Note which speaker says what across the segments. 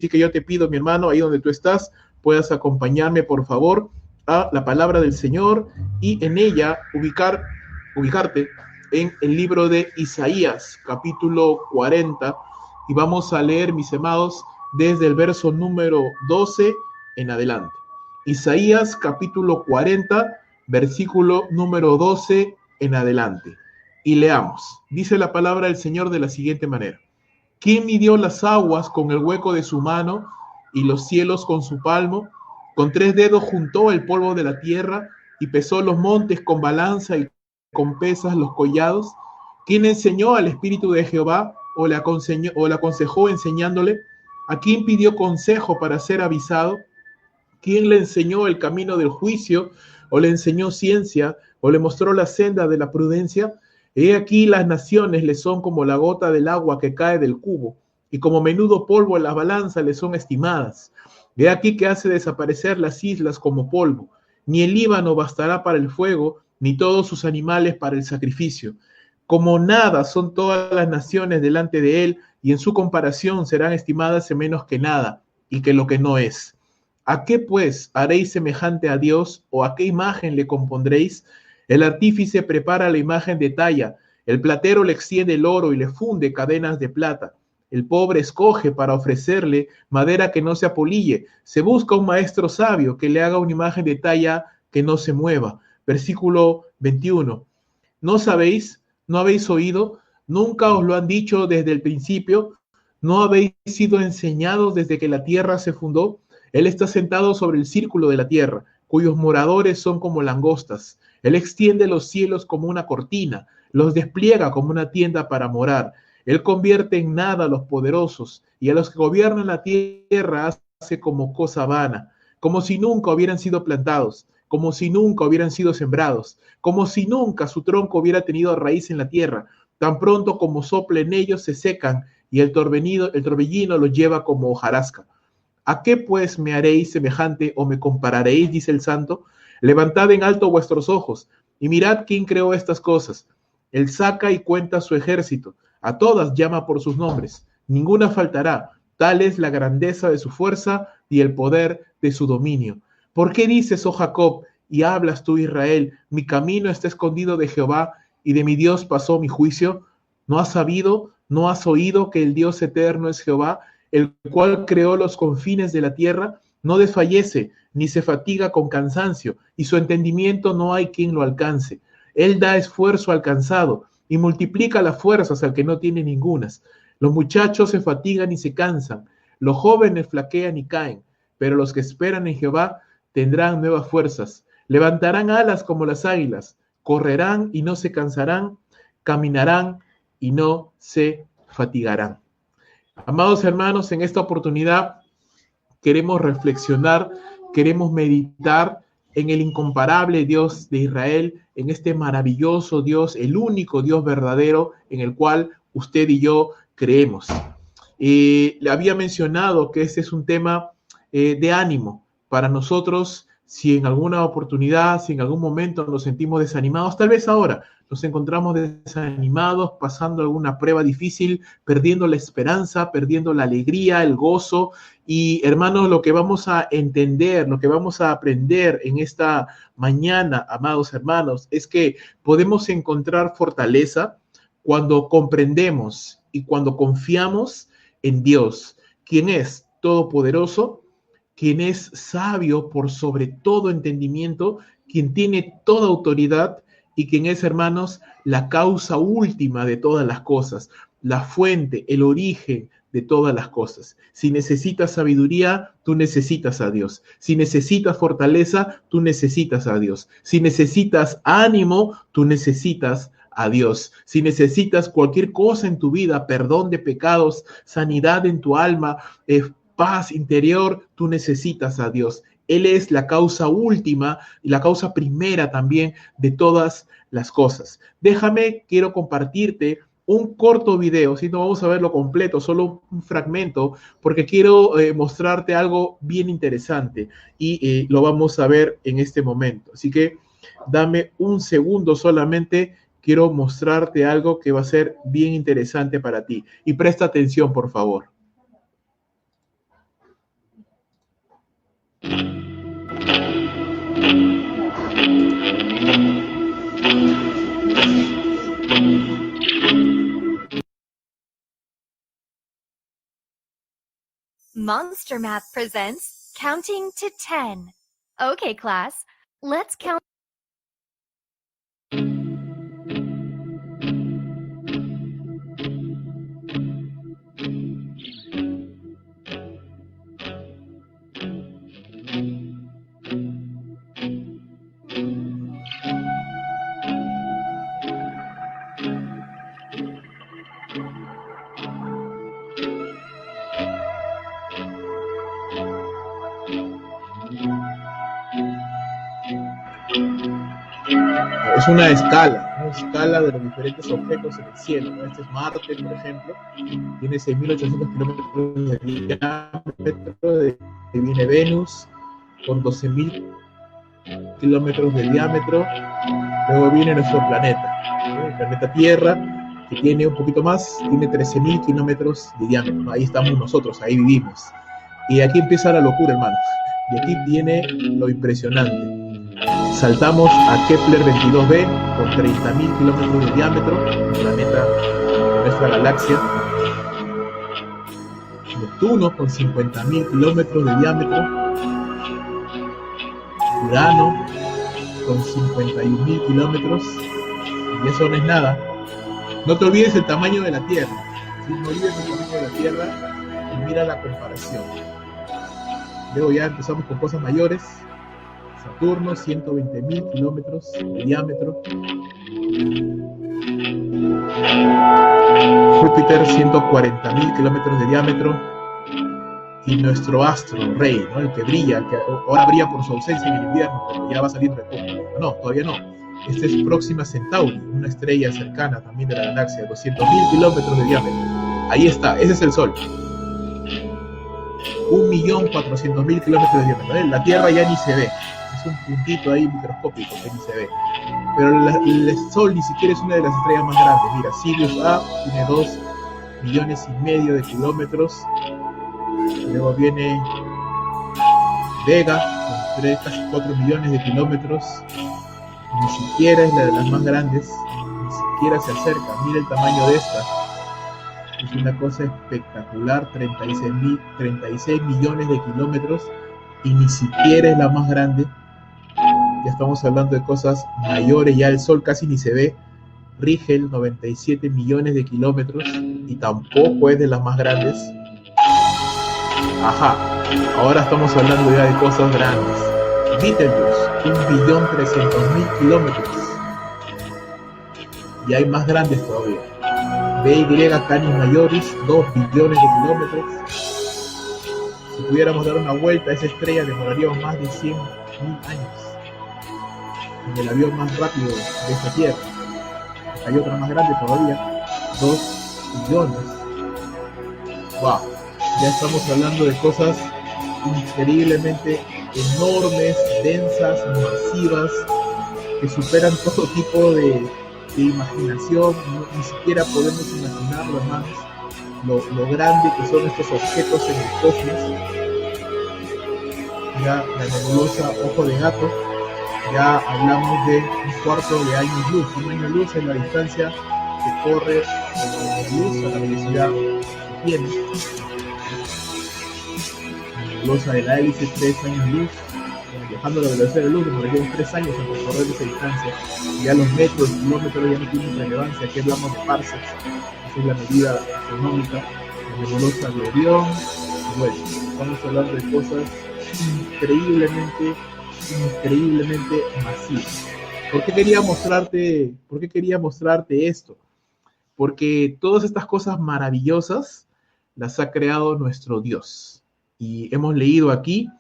Speaker 1: que yo te pido, mi hermano, ahí donde tú estás, puedas acompañarme, por favor, a la palabra del Señor y en ella ubicarte en el libro de Isaías, capítulo 40, y vamos a leer, mis amados, desde el verso número 12 en adelante. Isaías, capítulo 40, versículo número 12 en adelante. Y leamos. Dice la palabra del Señor de la siguiente manera. ¿Quién midió las aguas con el hueco de su mano y los cielos con su palmo? Con 3 dedos juntó el polvo de la tierra y pesó los montes con balanza y con pesas los collados. ¿Quién enseñó al Espíritu de Jehová o le aconsejó enseñándole? ¿A quién pidió consejo para ser avisado? ¿Quién le enseñó el camino del juicio o le enseñó ciencia o le mostró la senda de la prudencia? He aquí las naciones le son como la gota del agua que cae del cubo, y como menudo polvo en la balanza le son estimadas. He aquí que hace desaparecer las islas como polvo. Ni el Líbano bastará para el fuego, ni todos sus animales para el sacrificio. Como nada son todas las naciones delante de él, y en su comparación serán estimadas en menos que nada, y que lo que no es. ¿A qué pues haréis semejante a Dios, o a qué imagen le compondréis? El artífice prepara la imagen de talla, el platero le extiende el oro y le funde cadenas de plata. El pobre escoge para ofrecerle madera que no se apolille. Se busca un maestro sabio que le haga una imagen de talla que no se mueva. Versículo 21. ¿No sabéis? ¿No habéis oído? ¿Nunca os lo han dicho desde el principio? ¿No habéis sido enseñados desde que la tierra se fundó? Él está sentado sobre el círculo de la tierra, cuyos moradores son como langostas. Él extiende los cielos como una cortina, los despliega como una tienda para morar. Él convierte en nada a los poderosos y a los que gobiernan la tierra hace como cosa vana, como si nunca hubieran sido plantados, como si nunca hubieran sido sembrados, como si nunca su tronco hubiera tenido raíz en la tierra. Tan pronto como sopla en ellos se secan y el torbellino los lleva como hojarasca. ¿A qué pues me haréis semejante o me compararéis? Dice el santo. Levantad en alto vuestros ojos y mirad quién creó estas cosas. Él saca y cuenta su ejército. A todas llama por sus nombres. Ninguna faltará. Tal es la grandeza de su fuerza y el poder de su dominio. ¿Por qué dices, oh Jacob, y hablas tú, Israel? Mi camino está escondido de Jehová y de mi Dios pasó mi juicio. ¿No has sabido, no has oído que el Dios eterno es Jehová, el cual creó los confines de la tierra? No desfallece, ni se fatiga con cansancio, y su entendimiento no hay quien lo alcance. Él da esfuerzo al cansado, y multiplica las fuerzas al que no tiene ningunas. Los muchachos se fatigan y se cansan, los jóvenes flaquean y caen, pero los que esperan en Jehová tendrán nuevas fuerzas, levantarán alas como las águilas, correrán y no se cansarán, caminarán y no se fatigarán. Amados hermanos, en esta oportunidad queremos reflexionar, queremos meditar en el incomparable Dios de Israel, en este maravilloso Dios, el único Dios verdadero en el cual usted y yo creemos. Le había mencionado que este es un tema de ánimo para nosotros. Si en alguna oportunidad, si en algún momento nos sentimos desanimados, tal vez ahora nos encontramos desanimados, pasando alguna prueba difícil, perdiendo la esperanza, perdiendo la alegría, el gozo. Y hermanos, lo que vamos a entender, lo que vamos a aprender en esta mañana, amados hermanos, es que podemos encontrar fortaleza cuando comprendemos y cuando confiamos en Dios, quien es todopoderoso, quien es sabio por sobre todo entendimiento, quien tiene toda autoridad y quien es, hermanos, la causa última de todas las cosas, la fuente, el origen de todas las cosas. Si necesitas sabiduría, tú necesitas a Dios. Si necesitas fortaleza, tú necesitas a Dios. Si necesitas ánimo, tú necesitas a Dios. Si necesitas cualquier cosa en tu vida, perdón de pecados, sanidad en tu alma, paz interior, tú necesitas a Dios. Él es la causa última y la causa primera también de todas las cosas. Quiero compartirte un corto video, si no vamos a verlo completo, solo un fragmento, porque quiero mostrarte algo bien interesante y lo vamos a ver en este momento. Así que dame un segundo solamente, quiero mostrarte algo que va a ser bien interesante para ti. Y presta atención, por favor.
Speaker 2: Monster Math presents Counting to 10. Okay, class, let's count.
Speaker 1: Es una escala de los diferentes objetos en el cielo, ¿no? Este es Marte, por ejemplo, tiene 6.800 kilómetros de diámetro, viene Venus con 12.000 kilómetros de diámetro, luego viene nuestro planeta, ¿no? El planeta Tierra, que tiene un poquito más, tiene 13.000 kilómetros de diámetro, ¿no? Ahí estamos nosotros, ahí vivimos. Y aquí empieza la locura, hermano, y aquí viene lo impresionante. Saltamos a Kepler 22b con 30.000 kilómetros de diámetro, el planeta de nuestra galaxia. Neptuno con 50.000 kilómetros de diámetro. Urano con 51.000 kilómetros. Y eso no es nada. No te olvides el tamaño de la Tierra. ¿Sí? No olvides el tamaño de la Tierra y mira la comparación. Luego ya empezamos con cosas mayores. Saturno, 120.000 kilómetros de diámetro. Júpiter, 140.000 kilómetros de diámetro. Y nuestro astro rey, ¿no? El que brilla, que ahora brilla por su ausencia en el invierno, pero ya va a salir de poco. No, todavía no. Este es Próxima Centauri, una estrella cercana también de la galaxia, 200.000 kilómetros de diámetro. Ahí está, ese es el Sol. 1.400.000 kilómetros de diámetro. La Tierra ya ni se ve. Es un puntito ahí microscópico que ni se ve. Pero el Sol ni siquiera es una de las estrellas más grandes. Mira, Sirius A tiene 2,5 millones de kilómetros. Luego viene Vega con casi 4 millones de kilómetros. Ni siquiera es la de las más grandes. Ni siquiera se acerca. Mira el tamaño de esta. Es una cosa espectacular. 36 millones de kilómetros. Y ni siquiera es la más grande. Ya estamos hablando de cosas mayores, ya el Sol casi ni se ve. Rigel, 97 millones de kilómetros, y tampoco es de las más grandes. Ajá, ahora estamos hablando ya de cosas grandes. Betelgeuse, 1.300.000 kilómetros, y hay más grandes todavía. BY Canis Majoris, 2 billones de kilómetros. Si pudiéramos dar una vuelta a esa estrella, demoraríamos más de 100.000 años. En el avión más rápido de esta Tierra. Hay otra más grande todavía, 2 billones. Wow, ya estamos hablando de cosas increíblemente enormes, densas, masivas, que superan todo tipo de imaginación. Ni siquiera podemos imaginarlo, hermanos, lo grande que son estos objetos en el cosmos. Ya la nebulosa Ojo de Gato, ya hablamos de 1/4 de años luz. 1 año luz es la distancia que corre la luz a la velocidad que tiene. La nebulosa de la hélice, 3 años luz. Viajando a la velocidad de la luz, demoraríamos 3 años en recorrer esa distancia. Ya los metros, kilómetros ya no tienen relevancia. Aquí hablamos de parsecs. Esa es la medida astronómica. La nebulosa de Orión. Bueno, estamos hablando de cosas increíblemente masivas. ¿Por qué quería mostrarte esto? Porque todas estas cosas maravillosas las ha creado nuestro Dios. Y hemos leído aquí,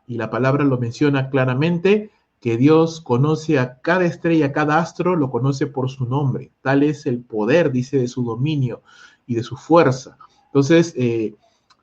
Speaker 1: y la palabra lo menciona claramente, que Dios conoce a cada estrella, a cada astro, lo conoce por su nombre. Tal es el poder, dice, de su dominio y de su fuerza. Entonces,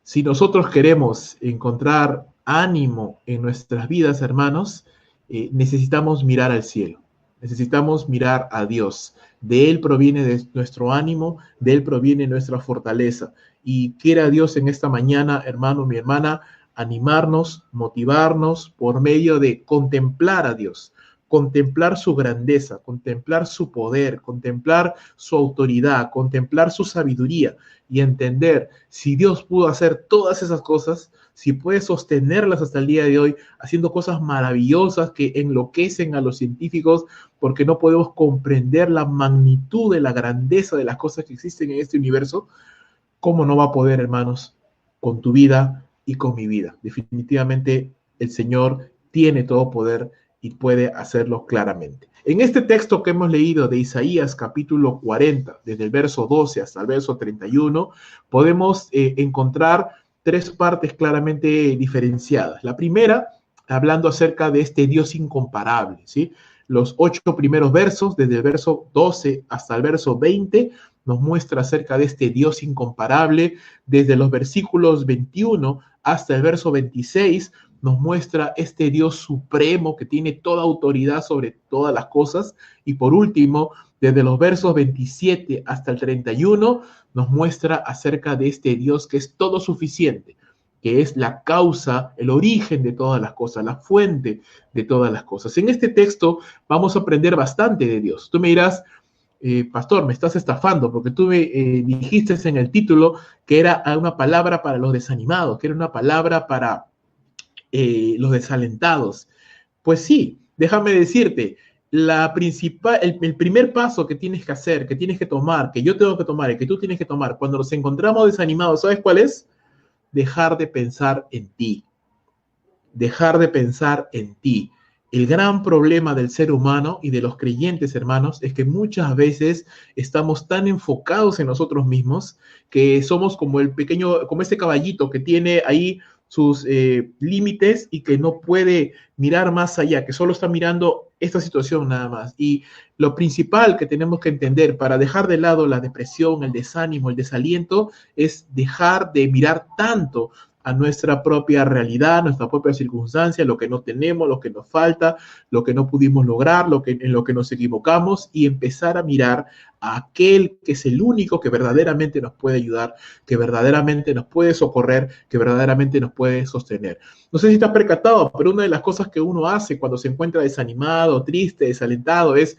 Speaker 1: si nosotros queremos encontrar ánimo en nuestras vidas, hermanos, necesitamos mirar al cielo, necesitamos mirar a Dios. De Él proviene nuestro ánimo, de Él proviene nuestra fortaleza. Y quiera Dios en esta mañana, hermano, mi hermana, animarnos, motivarnos por medio de contemplar a Dios, contemplar su grandeza, contemplar su poder, contemplar su autoridad, contemplar su sabiduría y entender si Dios pudo hacer todas esas cosas, si puede sostenerlas hasta el día de hoy, haciendo cosas maravillosas que enloquecen a los científicos porque no podemos comprender la magnitud de la grandeza de las cosas que existen en este universo. ¿Cómo no va a poder, hermanos, con tu vida y con mi vida? Definitivamente el Señor tiene todo poder y puede hacerlo claramente. En este texto que hemos leído de Isaías capítulo 40, desde el verso 12 hasta el verso 31, podemos encontrar tres partes claramente diferenciadas. La primera, hablando acerca de este Dios incomparable, ¿sí? Los 8 primeros versos, desde el verso 12 hasta el verso 20, nos muestra acerca de este Dios incomparable. Desde los versículos 21 hasta el verso 26, nos muestra este Dios supremo que tiene toda autoridad sobre todas las cosas. Y por último, desde los versos 27 hasta el 31, nos muestra acerca de este Dios que es todo suficiente, que es la causa, el origen de todas las cosas, la fuente de todas las cosas. En este texto vamos a aprender bastante de Dios. Tú me dirás, pastor, me estás estafando porque tú me dijiste en el título que era una palabra para los desanimados, que era una palabra para los desalentados. Pues sí, déjame decirte, el primer paso que tienes que hacer, que tienes que tomar, que yo tengo que tomar y que tú tienes que tomar cuando nos encontramos desanimados, ¿sabes cuál es? Dejar de pensar en ti. Dejar de pensar en ti. El gran problema del ser humano y de los creyentes, hermanos, es que muchas veces estamos tan enfocados en nosotros mismos que somos como como este caballito que tiene ahí sus límites y que no puede mirar más allá, que solo está mirando esta situación nada más. Y lo principal que tenemos que entender para dejar de lado la depresión, el desánimo, el desaliento, es dejar de mirar tanto a nuestra propia realidad, nuestra propia circunstancia, lo que no tenemos, lo que nos falta, lo que no pudimos lograr, en lo que nos equivocamos, y empezar a mirar a aquel que es el único que verdaderamente nos puede ayudar, que verdaderamente nos puede socorrer, que verdaderamente nos puede sostener. No sé si te has percatado, pero una de las cosas que uno hace cuando se encuentra desanimado, triste, desalentado, es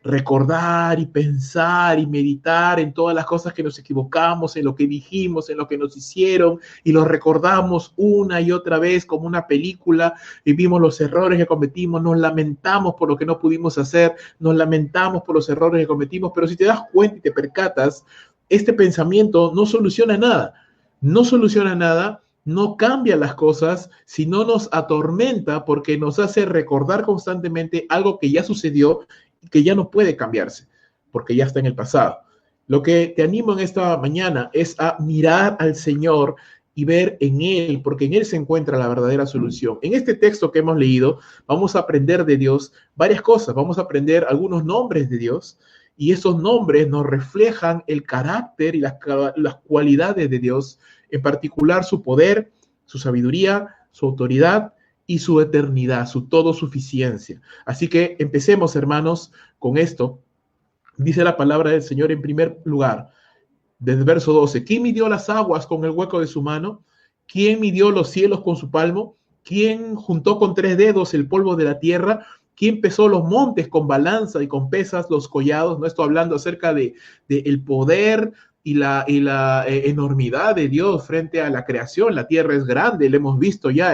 Speaker 1: recordar y pensar y meditar en todas las cosas que nos equivocamos, en lo que dijimos, en lo que nos hicieron, y lo recordamos una y otra vez como una película, vivimos los errores que cometimos, nos lamentamos por lo que no pudimos hacer, nos lamentamos por los errores que cometimos, pero si te das cuenta y te percatas, este pensamiento no soluciona nada, no cambia las cosas, sino nos atormenta porque nos hace recordar constantemente algo que ya sucedió, que ya no puede cambiarse, porque ya está en el pasado. Lo que te animo en esta mañana es a mirar al Señor y ver en Él, porque en Él se encuentra la verdadera solución. En este texto que hemos leído, vamos a aprender de Dios varias cosas. Vamos a aprender algunos nombres de Dios, y esos nombres nos reflejan el carácter y las cualidades de Dios, en particular su poder, su sabiduría, su autoridad y su eternidad, su todosuficiencia. Así que empecemos, hermanos, con esto. Dice la palabra del Señor en primer lugar, desde el verso 12, ¿quién midió las aguas con el hueco de su mano? ¿Quién midió los cielos con su palmo? ¿Quién juntó con 3 dedos el polvo de la tierra? ¿Quién pesó los montes con balanza y con pesas los collados? No estoy hablando acerca de el poder y la enormidad de Dios frente a la creación. La tierra es grande, lo hemos visto ya,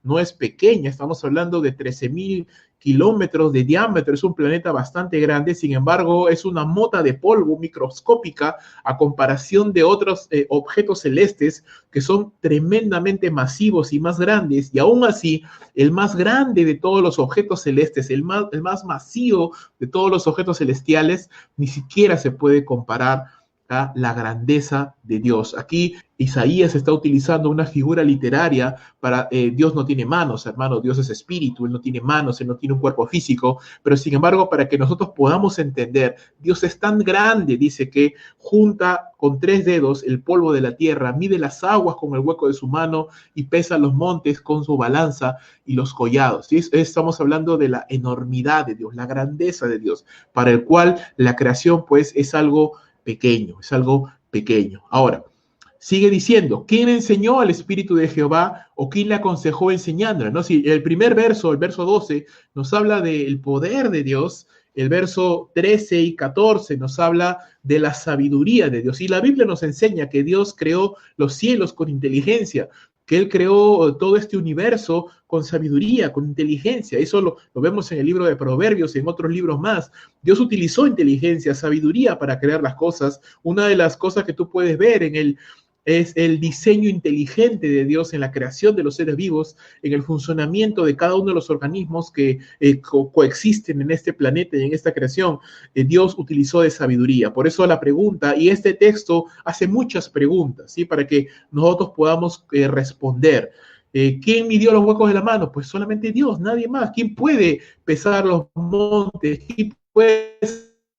Speaker 1: no es pequeña, estamos hablando de 13,000 kilómetros de diámetro, es un planeta bastante grande, sin embargo es una mota de polvo microscópica a comparación de otros objetos celestes que son tremendamente masivos y más grandes, y aún así el más grande de todos los objetos celestes, el más masivo de todos los objetos celestiales, ni siquiera se puede comparar a la grandeza de Dios. Aquí Isaías está utilizando una figura literaria para Dios no tiene manos, hermano, Dios es espíritu, Él no tiene manos, Él no tiene un cuerpo físico, pero sin embargo, para que nosotros podamos entender, Dios es tan grande, dice que junta con 3 dedos el polvo de la tierra, mide las aguas con el hueco de su mano y pesa los montes con su balanza y los collados. ¿Sí? Estamos hablando de la enormidad de Dios, la grandeza de Dios, para el cual la creación pues es algo pequeño, es algo pequeño. Ahora, sigue diciendo, ¿quién enseñó al Espíritu de Jehová ¿O quién le aconsejó enseñándola? ¿No? Si el primer verso, el verso 12, nos habla del poder de Dios, el verso 13 y 14 nos habla de la sabiduría de Dios. Y la Biblia nos enseña que Dios creó los cielos con inteligencia, que Él creó todo este universo con sabiduría, con inteligencia. Eso lo vemos en el libro de Proverbios y en otros libros más. Dios utilizó inteligencia, sabiduría para crear las cosas. Una de las cosas que tú puedes ver es el diseño inteligente de Dios en la creación de los seres vivos, en el funcionamiento de cada uno de los organismos que coexisten en este planeta y en esta creación. Dios utilizó de sabiduría. Por eso la pregunta, y este texto hace muchas preguntas, ¿sí? Para que nosotros podamos responder. ¿Quién midió los huecos de la mano? Pues solamente Dios, nadie más. ¿Quién puede pesar los montes? ¿Quién puede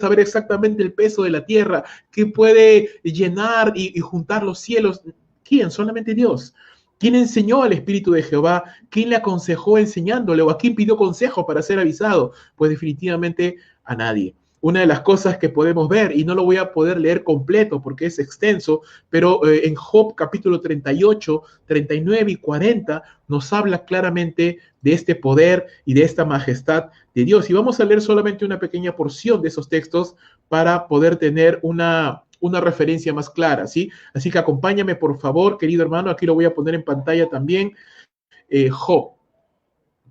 Speaker 1: saber exactamente el peso de la tierra? ¿Quién puede llenar y juntar los cielos? ¿Quién? Solamente Dios. ¿Quién enseñó al Espíritu de Jehová? ¿Quién le aconsejó enseñándole? ¿O a quién pidió consejo para ser avisado? Pues definitivamente a nadie. Una de las cosas que podemos ver, y no lo voy a poder leer completo porque es extenso, pero en Job capítulo 38, 39 y 40 nos habla claramente de este poder y de esta majestad de Dios. Y vamos a leer solamente una pequeña porción de esos textos para poder tener una referencia más clara, ¿sí? Así que acompáñame, por favor, querido hermano, aquí lo voy a poner en pantalla también. Job,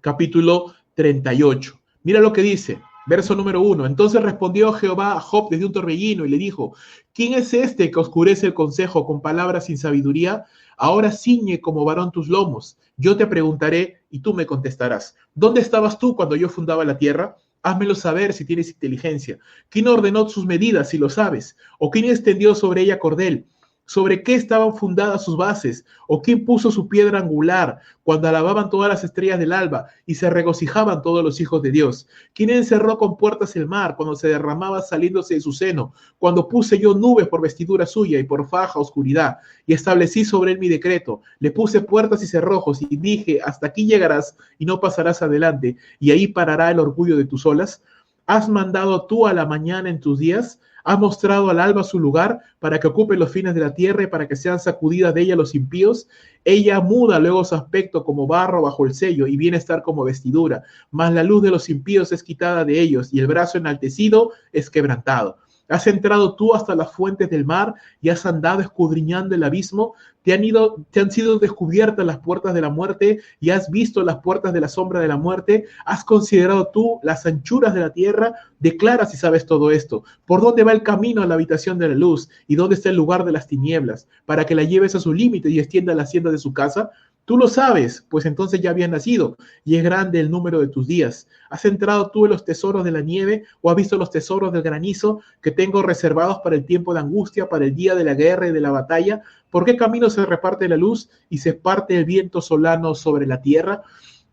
Speaker 1: capítulo 38. Mira lo que dice. Verso número 1. Entonces respondió Jehová a Job desde un torbellino y le dijo: ¿Quién es este que oscurece el consejo con palabras sin sabiduría? Ahora ciñe como varón tus lomos. Yo te preguntaré y tú me contestarás. ¿Dónde estabas tú cuando yo fundaba la tierra? Házmelo saber si tienes inteligencia. ¿Quién ordenó sus medidas si lo sabes? ¿O quién extendió sobre ella cordel? ¿Sobre qué estaban fundadas sus bases? ¿O quién puso su piedra angular cuando alababan todas las estrellas del alba y se regocijaban todos los hijos de Dios? ¿Quién encerró con puertas el mar cuando se derramaba saliéndose de su seno? Cuando puse yo nubes por vestidura suya y por faja oscuridad, y establecí sobre él mi decreto. Le puse puertas y cerrojos y dije: hasta aquí llegarás y no pasarás adelante, y ahí parará el orgullo de tus olas. ¿Has mandado tú a la mañana en tus días? ¿Has mostrado al alba su lugar para que ocupe los fines de la tierra y para que sean sacudidas de ella los impíos? Ella muda luego su aspecto como barro bajo el sello y viene a estar como vestidura, mas la luz de los impíos es quitada de ellos y el brazo enaltecido es quebrantado. ¿Has entrado tú hasta las fuentes del mar y has andado escudriñando el abismo? Te han sido descubiertas las puertas de la muerte y has visto las puertas de la sombra de la muerte. ¿Has considerado tú las anchuras de la tierra? Declara si sabes todo esto. ¿Por dónde va el camino a la habitación de la luz? ¿Y dónde está el lugar de las tinieblas? Para que la lleves a su límite y extienda la hacienda de su casa. Tú lo sabes, pues entonces ya habías nacido y es grande el número de tus días. ¿Has entrado tú en los tesoros de la nieve o has visto los tesoros del granizo que tengo reservados para el tiempo de angustia, para el día de la guerra y de la batalla? ¿Por qué camino se reparte la luz y se parte el viento solano sobre la tierra?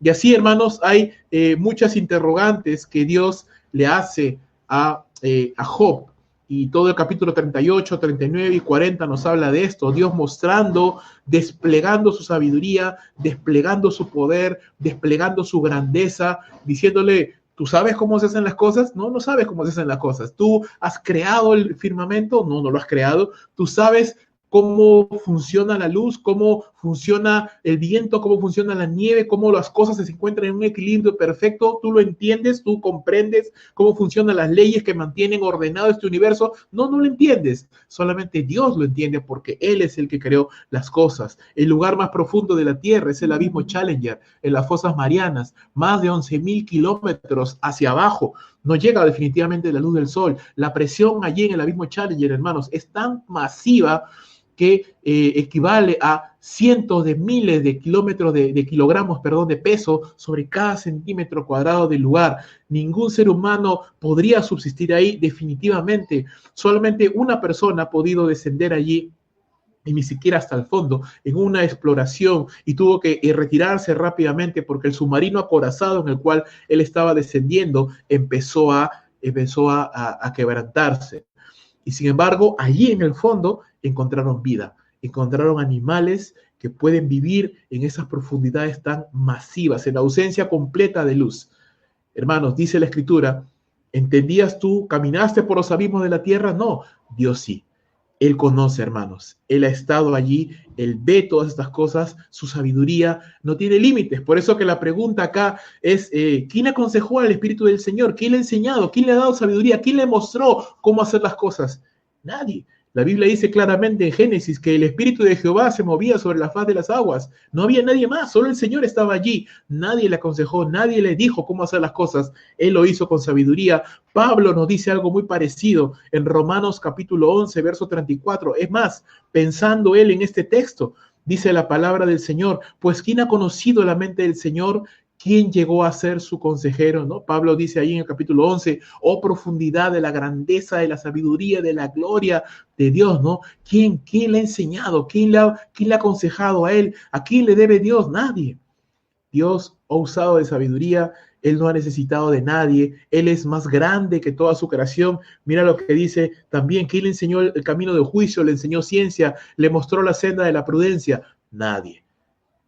Speaker 1: Y así, hermanos, hay muchas interrogantes que Dios le hace a Job. Y todo el capítulo 38, 39 y 40 nos habla de esto. Dios mostrando, desplegando su sabiduría, desplegando su poder, desplegando su grandeza, diciéndole: ¿tú sabes cómo se hacen las cosas? No, no sabes cómo se hacen las cosas. ¿Tú has creado el firmamento? No, no lo has creado. ¿Tú sabes cómo funciona la luz, cómo funciona el viento, cómo funciona la nieve, cómo las cosas se encuentran en un equilibrio perfecto? ¿Tú lo entiendes? ¿Tú comprendes cómo funcionan las leyes que mantienen ordenado este universo? No, no lo entiendes. Solamente Dios lo entiende porque Él es el que creó las cosas. El lugar más profundo de la Tierra es el abismo Challenger, en las fosas marianas, más de 11,000 kilómetros hacia abajo. No llega definitivamente la luz del sol. La presión allí en el abismo Challenger, hermanos, es tan masiva que equivale a cientos de miles de kilómetros de kilogramos, perdón, de peso sobre cada centímetro cuadrado del lugar. Ningún ser humano podría subsistir ahí definitivamente. Solamente una persona ha podido descender allí y ni siquiera hasta el fondo, en una exploración, y tuvo que retirarse rápidamente porque el submarino acorazado en el cual él estaba descendiendo empezó a quebrantarse. Y sin embargo, allí en el fondo encontraron vida, encontraron animales que pueden vivir en esas profundidades tan masivas, en la ausencia completa de luz. Hermanos, dice la Escritura: ¿entendías tú? ¿Caminaste por los abismos de la tierra? No, Dios sí. Él conoce, hermanos. Él ha estado allí, Él ve todas estas cosas, su sabiduría no tiene límites. Por eso que la pregunta acá es, ¿quién aconsejó al Espíritu del Señor? ¿Quién le ha enseñado? ¿Quién le ha dado sabiduría? ¿Quién le mostró cómo hacer las cosas? Nadie. La Biblia dice claramente en Génesis que el Espíritu de Jehová se movía sobre la faz de las aguas. No había nadie más, solo el Señor estaba allí. Nadie le aconsejó, nadie le dijo cómo hacer las cosas. Él lo hizo con sabiduría. Pablo nos dice algo muy parecido en Romanos capítulo 11, verso 34. Es más, pensando él en este texto, dice la palabra del Señor, pues ¿quién ha conocido la mente del Señor? ¿Quién llegó a ser su consejero? ¿No? Pablo dice ahí en el capítulo 11, oh profundidad de la grandeza, de la sabiduría, de la gloria de Dios, ¿no? ¿Quién le ha enseñado? ¿Quién le ha aconsejado a él? ¿A quién le debe Dios? Nadie. Dios ha usado de sabiduría, Él no ha necesitado de nadie, Él es más grande que toda su creación. Mira lo que dice también, ¿quién le enseñó el camino del juicio? ¿Le enseñó ciencia? ¿Le mostró la senda de la prudencia? Nadie.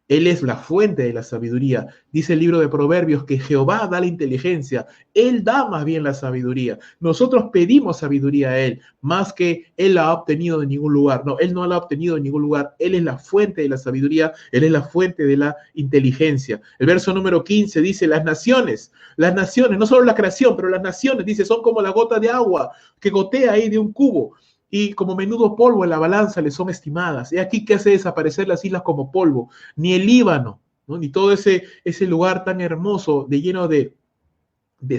Speaker 1: Él es la fuente de la sabiduría. Dice el libro de Proverbios que Jehová da la inteligencia. Él da más bien la sabiduría. Nosotros pedimos sabiduría a Él, más que Él la ha obtenido de ningún lugar. No, Él no la ha obtenido de ningún lugar. Él es la fuente de la sabiduría. Él es la fuente de la inteligencia. El verso número 15 dice, las naciones, no solo la creación, pero las naciones, dice, son como la gota de agua que gotea ahí de un cubo. Y como menudo polvo en la balanza le son estimadas. He aquí que hace desaparecer las islas como polvo. Ni el Líbano, ¿no? Ni todo ese lugar tan hermoso, lleno de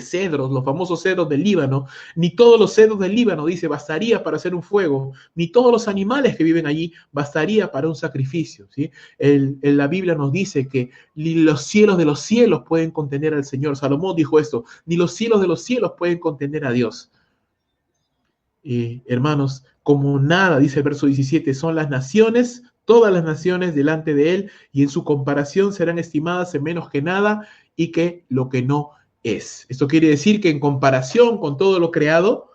Speaker 1: cedros, los famosos cedros del Líbano, ni todos los cedros del Líbano, dice, bastaría para hacer un fuego, ni todos los animales que viven allí bastaría para un sacrificio, ¿sí? La Biblia nos dice que ni los cielos de los cielos pueden contener al Señor. Salomón dijo esto, ni los cielos de los cielos pueden contener a Dios. Hermanos, como nada, dice el verso 17, son las naciones, todas las naciones delante de Él, y en su comparación serán estimadas en menos que nada y que lo que no es. Esto quiere decir que en comparación con todo lo creado,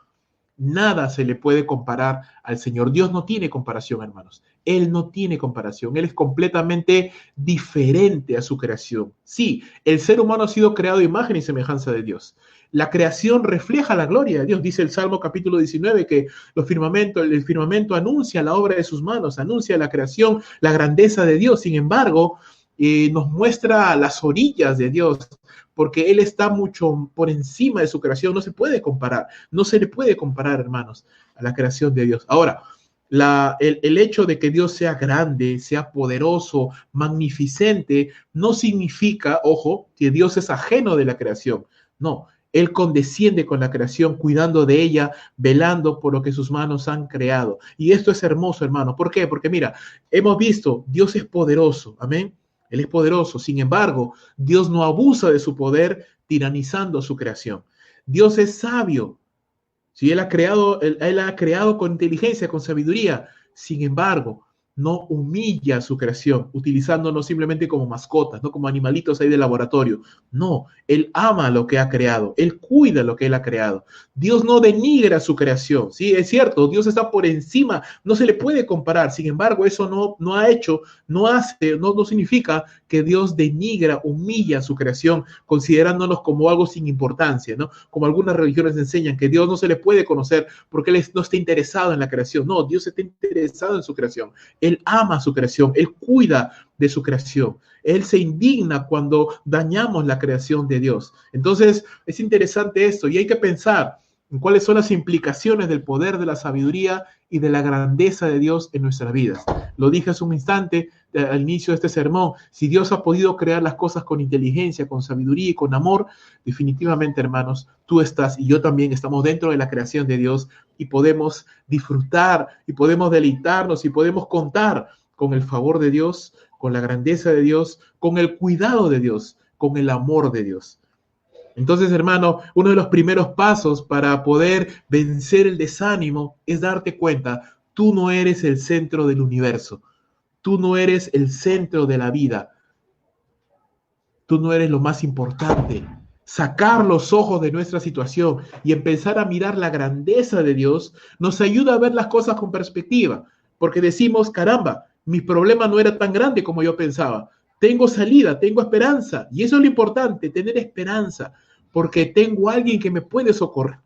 Speaker 1: nada se le puede comparar al Señor. Dios no tiene comparación, hermanos. Él no tiene comparación. Él es completamente diferente a su creación. Sí, el ser humano ha sido creado a imagen y semejanza de Dios. La creación refleja la gloria de Dios. Dice el Salmo capítulo 19 que el firmamento anuncia la obra de sus manos, anuncia la creación, la grandeza de Dios. Sin embargo, nos muestra las orillas de Dios, porque Él está mucho por encima de su creación. No se puede comparar, no se le puede comparar, hermanos, a la creación de Dios. Ahora, el hecho de que Dios sea grande, sea poderoso, magnificente, no significa, ojo, que Dios es ajeno de la creación. No, Él condesciende con la creación, cuidando de ella, velando por lo que sus manos han creado. Y esto es hermoso, hermano. ¿Por qué? Porque mira, hemos visto, Dios es poderoso, amén. Él es poderoso. Sin embargo, Dios no abusa de su poder tiranizando su creación. Dios es sabio. Si Él ha creado con inteligencia, con sabiduría. Sin embargo, no humilla su creación, utilizándonos simplemente como mascotas, no como animalitos ahí de laboratorio. No, Él ama lo que ha creado, Él cuida lo que Él ha creado. Dios no denigra su creación, sí, es cierto, Dios está por encima, no se le puede comparar. Sin embargo, eso no significa que Dios denigra, humilla su creación, considerándonos como algo sin importancia, ¿no? Como algunas religiones enseñan que Dios no se le puede conocer porque Él no está interesado en la creación. No, Dios está interesado en su creación. Él ama su creación, Él cuida de su creación. Él se indigna cuando dañamos la creación de Dios. Entonces, es interesante esto y hay que pensar en cuáles son las implicaciones del poder de la sabiduría y de la grandeza de Dios en nuestras vidas. Lo dije hace un instante al inicio de este sermón. Si Dios ha podido crear las cosas con inteligencia, con sabiduría y con amor, definitivamente, hermanos, tú estás y yo también estamos dentro de la creación de Dios y podemos disfrutar y podemos deleitarnos y podemos contar con el favor de Dios, con la grandeza de Dios, con el cuidado de Dios, con el amor de Dios. Entonces, hermano, uno de los primeros pasos para poder vencer el desánimo es darte cuenta, tú no eres el centro del universo, tú no eres el centro de la vida, tú no eres lo más importante. Sacar los ojos de nuestra situación y empezar a mirar la grandeza de Dios nos ayuda a ver las cosas con perspectiva, porque decimos, caramba, mi problema no era tan grande como yo pensaba. Tengo salida, tengo esperanza. Y eso es lo importante, tener esperanza, porque tengo a alguien que me puede socorrer.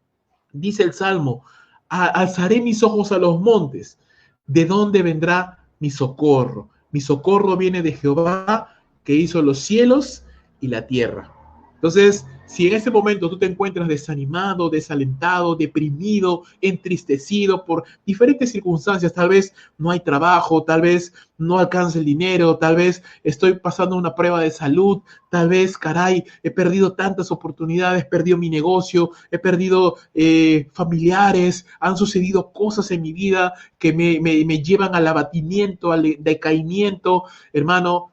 Speaker 1: Dice el Salmo, Alzaré mis ojos a los montes. ¿De dónde vendrá mi socorro? Mi socorro viene de Jehová, que hizo los cielos y la tierra. Entonces, si en ese momento tú te encuentras desanimado, desalentado, deprimido, entristecido por diferentes circunstancias, tal vez no hay trabajo, tal vez no alcanza el dinero, tal vez estoy pasando una prueba de salud, tal vez, caray, he perdido tantas oportunidades, he perdido mi negocio, he perdido familiares, han sucedido cosas en mi vida que me llevan al abatimiento, al decaimiento. Hermano,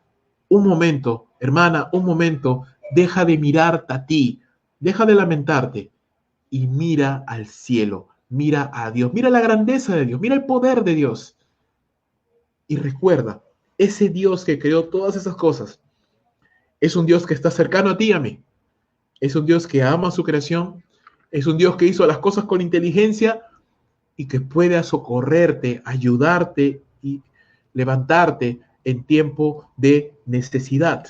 Speaker 1: un momento, hermana, un momento. Deja de mirarte a ti, deja de lamentarte y mira al cielo, mira a Dios, mira la grandeza de Dios, mira el poder de Dios. Y recuerda, ese Dios que creó todas esas cosas es un Dios que está cercano a ti y a mí. Es un Dios que ama su creación, es un Dios que hizo las cosas con inteligencia y que puede socorrerte, ayudarte y levantarte en tiempo de necesidad.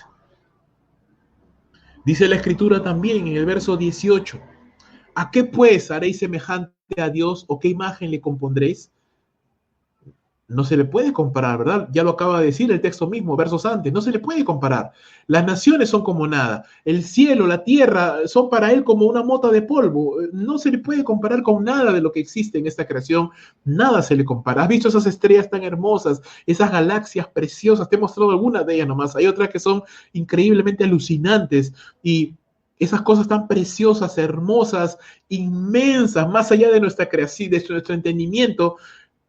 Speaker 1: Dice la Escritura también en el verso 18, ¿a qué pues haréis semejante a Dios o qué imagen le compondréis? No se le puede comparar, ¿verdad? Ya lo acaba de decir el texto mismo, versos antes, no se le puede comparar. Las naciones son como nada, el cielo, la tierra son para él como una mota de polvo. No se le puede comparar con nada de lo que existe en esta creación, nada se le compara. ¿Has visto esas estrellas tan hermosas, esas galaxias preciosas? Te he mostrado algunas de ellas nomás, hay otras que son increíblemente alucinantes y esas cosas tan preciosas, hermosas, inmensas, más allá de nuestra creación, de nuestro entendimiento.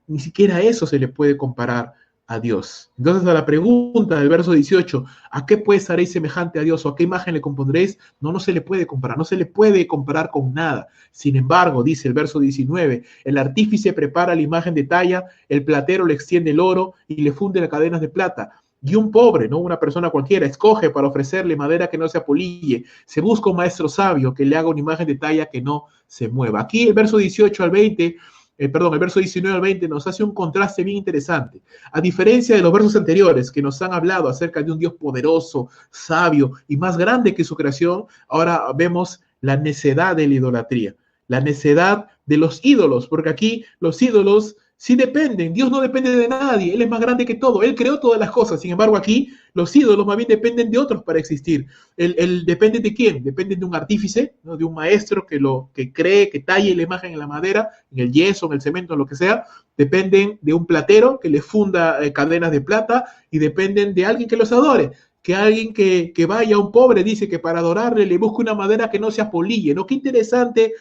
Speaker 1: Ni siquiera eso se le puede comparar a Dios. Entonces, a la pregunta del verso 18, ¿a qué pues haréis semejante a Dios o a qué imagen le compondréis? No se le puede comparar, no se le puede comparar con nada. Sin embargo, dice el verso 19, el artífice prepara la imagen de talla, el platero le extiende el oro y le funde las cadenas de plata. Y un pobre, no una persona cualquiera, escoge para ofrecerle madera que no se apolille. Se busca un maestro sabio que le haga una imagen de talla que no se mueva. Aquí el verso 18 al 20... el verso 19 al 20 nos hace un contraste bien interesante. A diferencia de los versos anteriores que nos han hablado acerca de un Dios poderoso, sabio y más grande que su creación, ahora vemos la necedad de la idolatría, la necedad de los ídolos, porque aquí los ídolos sí dependen, Dios no depende de nadie, Él es más grande que todo, Él creó todas las cosas, sin embargo aquí los ídolos más bien dependen de otros para existir. Él depende de quién, dependen de un artífice, ¿no? De un maestro que cree, que talle la imagen en la madera, en el yeso, en el cemento, en lo que sea, dependen de un platero que le funda cadenas de plata y dependen de alguien que los adore. Que alguien que vaya a un pobre dice que para adorarle le busque una madera que no se apolille, ¿no? Qué interesante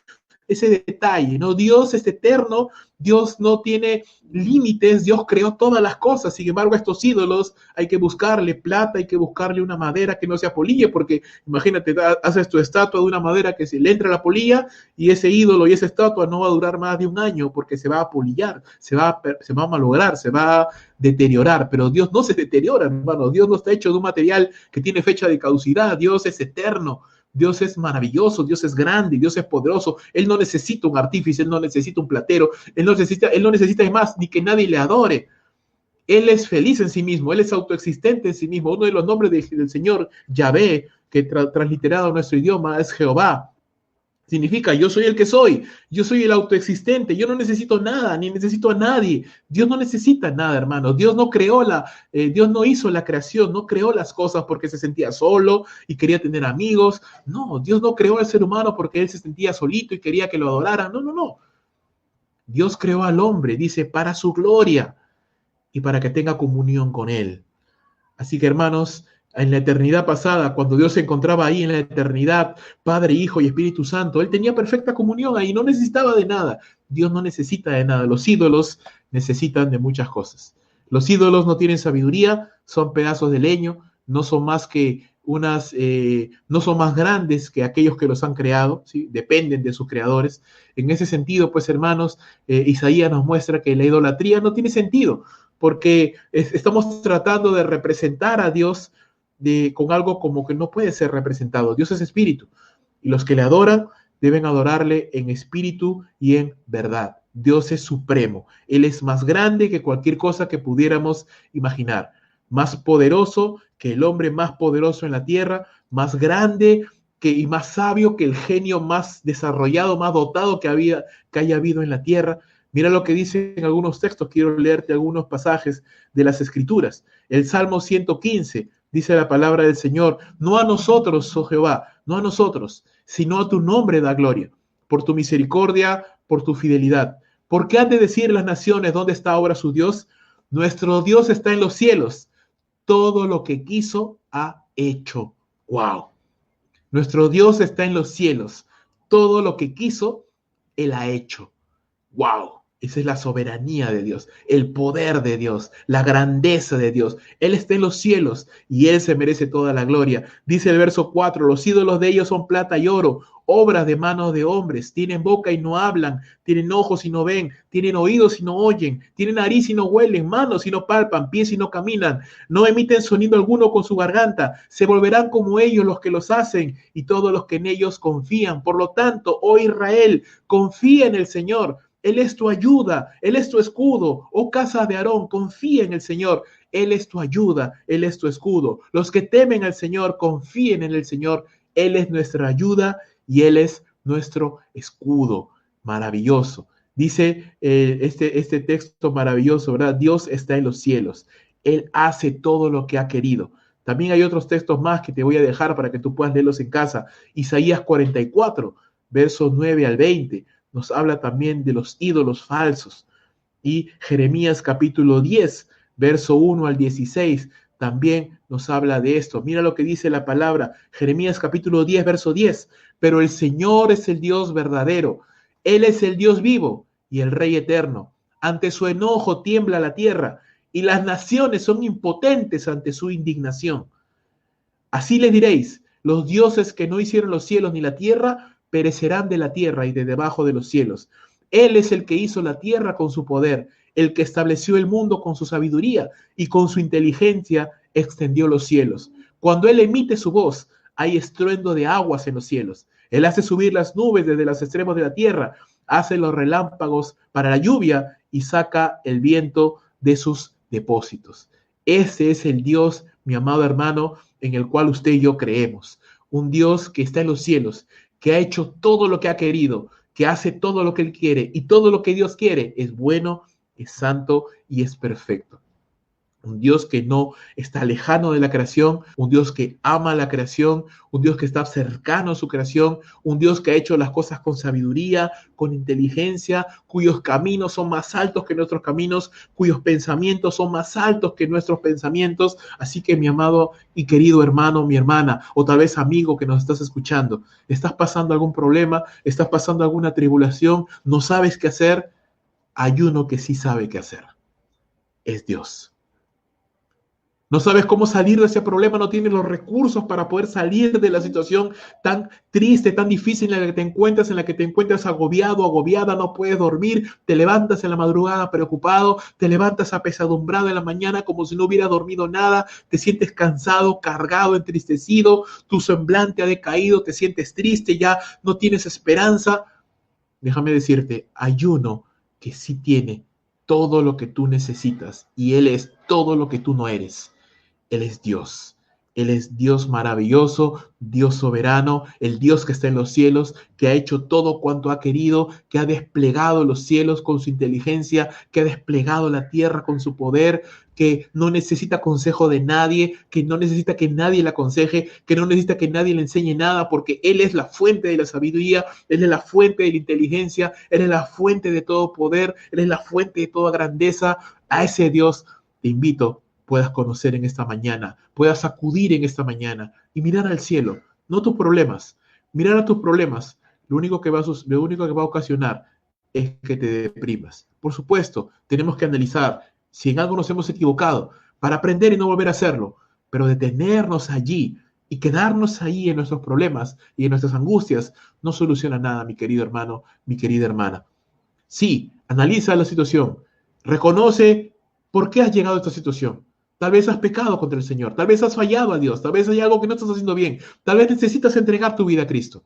Speaker 1: ese detalle, ¿no? Dios es eterno, Dios no tiene límites, Dios creó todas las cosas, sin embargo a estos ídolos hay que buscarle plata, hay que buscarle una madera que no se apolille, porque imagínate, haces tu estatua de una madera que se le entra la polilla y ese ídolo y esa estatua no va a durar más de un año porque se va a apolillar, se va a malograr, se va a deteriorar, pero Dios no se deteriora, hermano, Dios no está hecho de un material que tiene fecha de caducidad, Dios es eterno. Dios es maravilloso, Dios es grande, Dios es poderoso. Él no necesita un artífice, Él no necesita un platero, Él no necesita más ni que nadie le adore. Él es feliz en sí mismo, Él es autoexistente en sí mismo. Uno de los nombres del Señor, Yahvé, que transliterado a nuestro idioma es Jehová. Significa, yo soy el que soy, yo soy el autoexistente, yo no necesito nada, ni necesito a nadie. Dios no necesita nada, hermano. Dios no creó Dios no hizo la creación, no creó las cosas porque se sentía solo y quería tener amigos. No, Dios no creó al ser humano porque él se sentía solito y quería que lo adoraran. No. Dios creó al hombre, dice, para su gloria y para que tenga comunión con él. Así que, hermanos, en la eternidad pasada, cuando Dios se encontraba ahí en la eternidad, Padre, Hijo y Espíritu Santo, Él tenía perfecta comunión ahí, no necesitaba de nada. Dios no necesita de nada. Los ídolos necesitan de muchas cosas. Los ídolos no tienen sabiduría, son pedazos de leño, no son más que no son más grandes que aquellos que los han creado, ¿sí? Dependen de sus creadores. En ese sentido, pues, hermanos, Isaías nos muestra que la idolatría no tiene sentido, porque estamos tratando de representar a Dios con algo como que no puede ser representado. Dios es espíritu y los que le adoran deben adorarle en espíritu y en verdad. Dios es supremo. Él es más grande que cualquier cosa que pudiéramos imaginar. Más poderoso que el hombre más poderoso en la tierra, más grande y más sabio que el genio más desarrollado, más dotado que haya habido en la tierra. Mira lo que dice en algunos textos. Quiero leerte algunos pasajes de las Escrituras. El Salmo 115 dice la palabra del Señor: no a nosotros, oh Jehová, no a nosotros, sino a tu nombre da gloria, por tu misericordia, por tu fidelidad. ¿Por qué han de decir las naciones dónde está ahora su Dios? Nuestro Dios está en los cielos. Todo lo que quiso ha hecho. ¡Wow! Nuestro Dios está en los cielos. Todo lo que quiso, Él ha hecho. ¡Wow! Esa es la soberanía de Dios, el poder de Dios, la grandeza de Dios. Él está en los cielos y Él se merece toda la gloria. Dice el verso 4, los ídolos de ellos son plata y oro, obras de manos de hombres. Tienen boca y no hablan, tienen ojos y no ven, tienen oídos y no oyen, tienen nariz y no huelen, manos y no palpan, pies y no caminan, no emiten sonido alguno con su garganta. Se volverán como ellos los que los hacen y todos los que en ellos confían. Por lo tanto, oh Israel, confía en el Señor. Él es tu ayuda, Él es tu escudo. Oh casa de Aarón, confía en el Señor. Él es tu ayuda, Él es tu escudo. Los que temen al Señor, confíen en el Señor. Él es nuestra ayuda y Él es nuestro escudo. Maravilloso. Dice este texto maravilloso, ¿verdad? Dios está en los cielos. Él hace todo lo que ha querido. También hay otros textos más que te voy a dejar para que tú puedas leerlos en casa. Isaías 44, versos 9 al 20. Nos habla también de los ídolos falsos. Y Jeremías capítulo 10, verso 1 al 16, también nos habla de esto. Mira lo que dice la palabra. Jeremías capítulo 10, verso 10. Pero el Señor es el Dios verdadero. Él es el Dios vivo y el Rey eterno. Ante su enojo tiembla la tierra y las naciones son impotentes ante su indignación. Así les diréis, los dioses que no hicieron los cielos ni la tierra perecerán de la tierra y de debajo de los cielos. Él es el que hizo la tierra con su poder, el que estableció el mundo con su sabiduría y con su inteligencia extendió los cielos. Cuando Él emite su voz, hay estruendo de aguas en los cielos. Él hace subir las nubes desde los extremos de la tierra, hace los relámpagos para la lluvia y saca el viento de sus depósitos. Ese es el Dios, mi amado hermano, en el cual usted y yo creemos. Un Dios que está en los cielos, que ha hecho todo lo que ha querido, que hace todo lo que Él quiere, y todo lo que Dios quiere es bueno, es santo y es perfecto. Un Dios que no está lejano de la creación, un Dios que ama la creación, un Dios que está cercano a su creación, un Dios que ha hecho las cosas con sabiduría, con inteligencia, cuyos caminos son más altos que nuestros caminos, cuyos pensamientos son más altos que nuestros pensamientos. Así que mi amado y querido hermano, mi hermana, o tal vez amigo que nos estás escuchando, ¿estás pasando algún problema? ¿Estás pasando alguna tribulación? ¿No sabes qué hacer? Hay uno que sí sabe qué hacer. Es Dios. No sabes cómo salir de ese problema, no tienes los recursos para poder salir de la situación tan triste, tan difícil en la que te encuentras agobiado, agobiada, no puedes dormir, te levantas en la madrugada preocupado, te levantas apesadumbrado en la mañana como si no hubiera dormido nada, te sientes cansado, cargado, entristecido, tu semblante ha decaído, te sientes triste, ya no tienes esperanza. Déjame decirte, hay uno que sí tiene todo lo que tú necesitas y Él es todo lo que tú no eres. Él es Dios. Él es Dios maravilloso, Dios soberano, el Dios que está en los cielos, que ha hecho todo cuanto ha querido, que ha desplegado los cielos con su inteligencia, que ha desplegado la tierra con su poder, que no necesita consejo de nadie, que no necesita que nadie le aconseje, que no necesita que nadie le enseñe nada, porque Él es la fuente de la sabiduría, Él es la fuente de la inteligencia, Él es la fuente de todo poder, Él es la fuente de toda grandeza. A ese Dios te invito puedas conocer en esta mañana, puedas acudir en esta mañana y mirar al cielo, no tus problemas. Mirar a tus problemas, lo único que va a ocasionar es que te deprimas. Por supuesto, tenemos que analizar si en algo nos hemos equivocado para aprender y no volver a hacerlo, pero detenernos allí y quedarnos ahí en nuestros problemas y en nuestras angustias no soluciona nada, mi querido hermano, mi querida hermana. Sí, analiza la situación, reconoce por qué has llegado a esta situación. Tal vez has pecado contra el Señor, tal vez has fallado a Dios, tal vez hay algo que no estás haciendo bien, tal vez necesitas entregar tu vida a Cristo.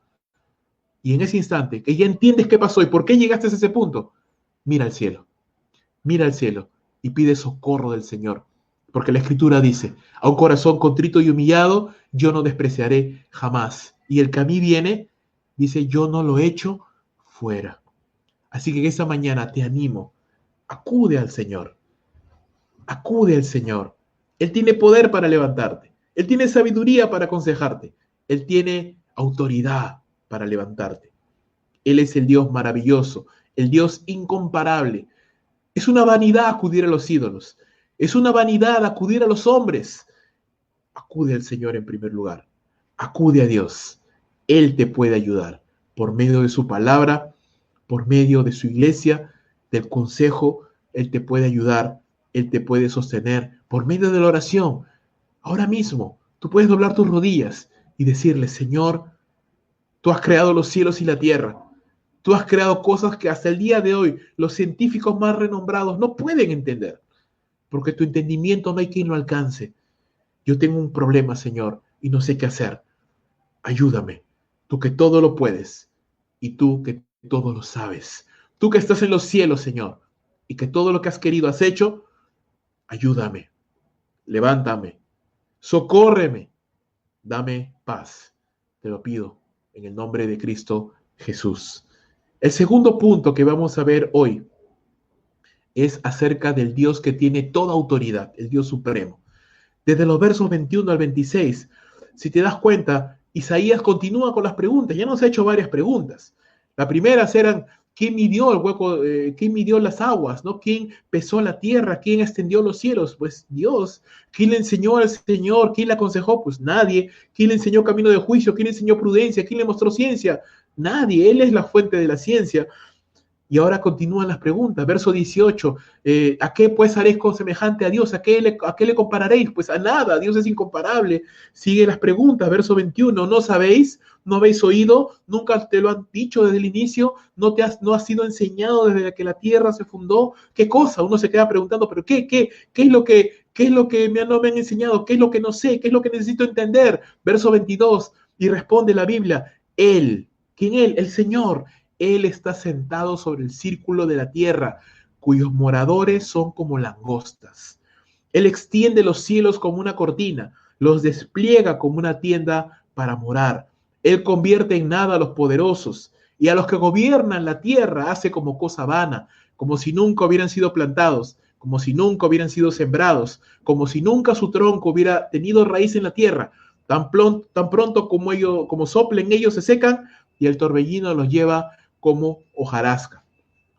Speaker 1: Y en ese instante, que ya entiendes qué pasó y por qué llegaste a ese punto, mira al cielo y pide socorro del Señor, Porque la Escritura dice, a un corazón contrito y humillado, yo no despreciaré jamás. Y el que a mí viene, dice, yo no lo echo fuera. Así que esta mañana te animo, acude al Señor, acude al Señor. Él tiene poder para levantarte, Él tiene sabiduría para aconsejarte, Él tiene autoridad para levantarte. Él es el Dios maravilloso, el Dios incomparable. Es una vanidad acudir a los ídolos, es una vanidad acudir a los hombres. Acude al Señor en primer lugar, acude a Dios. Él te puede ayudar por medio de su palabra, por medio de su iglesia, del consejo. Él te puede ayudar, Él te puede sostener por medio de la oración. Ahora mismo, tú puedes doblar tus rodillas y decirle, Señor, tú has creado los cielos y la tierra. Tú has creado cosas que hasta el día de hoy los científicos más renombrados no pueden entender, porque tu entendimiento no hay quien lo alcance. Yo tengo un problema, Señor, y no sé qué hacer. Ayúdame, tú que todo lo puedes y tú que todo lo sabes. Tú que estás en los cielos, Señor, y que todo lo que has querido has hecho, ayúdame, levántame, socórreme, dame paz. Te lo pido en el nombre de Cristo Jesús. El segundo punto que vamos a ver hoy es acerca del Dios que tiene toda autoridad, el Dios supremo. Desde los versos 21 al 26, si te das cuenta, Isaías continúa con las preguntas. Ya nos ha hecho varias preguntas. Las primeras eran, ¿quién midió el hueco? ¿Quién midió las aguas? ¿No? ¿Quién pesó la tierra? ¿Quién extendió los cielos? Pues Dios. ¿Quién le enseñó al Señor? ¿Quién le aconsejó? Pues nadie. ¿Quién le enseñó camino de juicio? ¿Quién le enseñó prudencia? ¿Quién le mostró ciencia? Nadie. Él es la fuente de la ciencia. Y ahora continúan las preguntas. Verso 18, ¿a qué pues haréis con semejante a Dios? ¿A qué le compararéis? Pues a nada, Dios es incomparable. Sigue las preguntas. Verso 21, ¿no sabéis? ¿No habéis oído? ¿Nunca te lo han dicho desde el inicio? ¿No has sido enseñado desde que la tierra se fundó? ¿Qué cosa? Uno se queda preguntando, ¿pero qué es lo que no me han enseñado? ¿Qué es lo que no sé? ¿Qué es lo que necesito entender? Verso 22, y responde la Biblia, Él, ¿quién Él? El Señor. Él está sentado sobre el círculo de la tierra, cuyos moradores son como langostas. Él extiende los cielos como una cortina, los despliega como una tienda para morar. Él convierte en nada a los poderosos y a los que gobiernan la tierra hace como cosa vana, como si nunca hubieran sido plantados, como si nunca hubieran sido sembrados, como si nunca su tronco hubiera tenido raíz en la tierra. Tan pronto como soplen ellos se secan y el torbellino los lleva como hojarasca.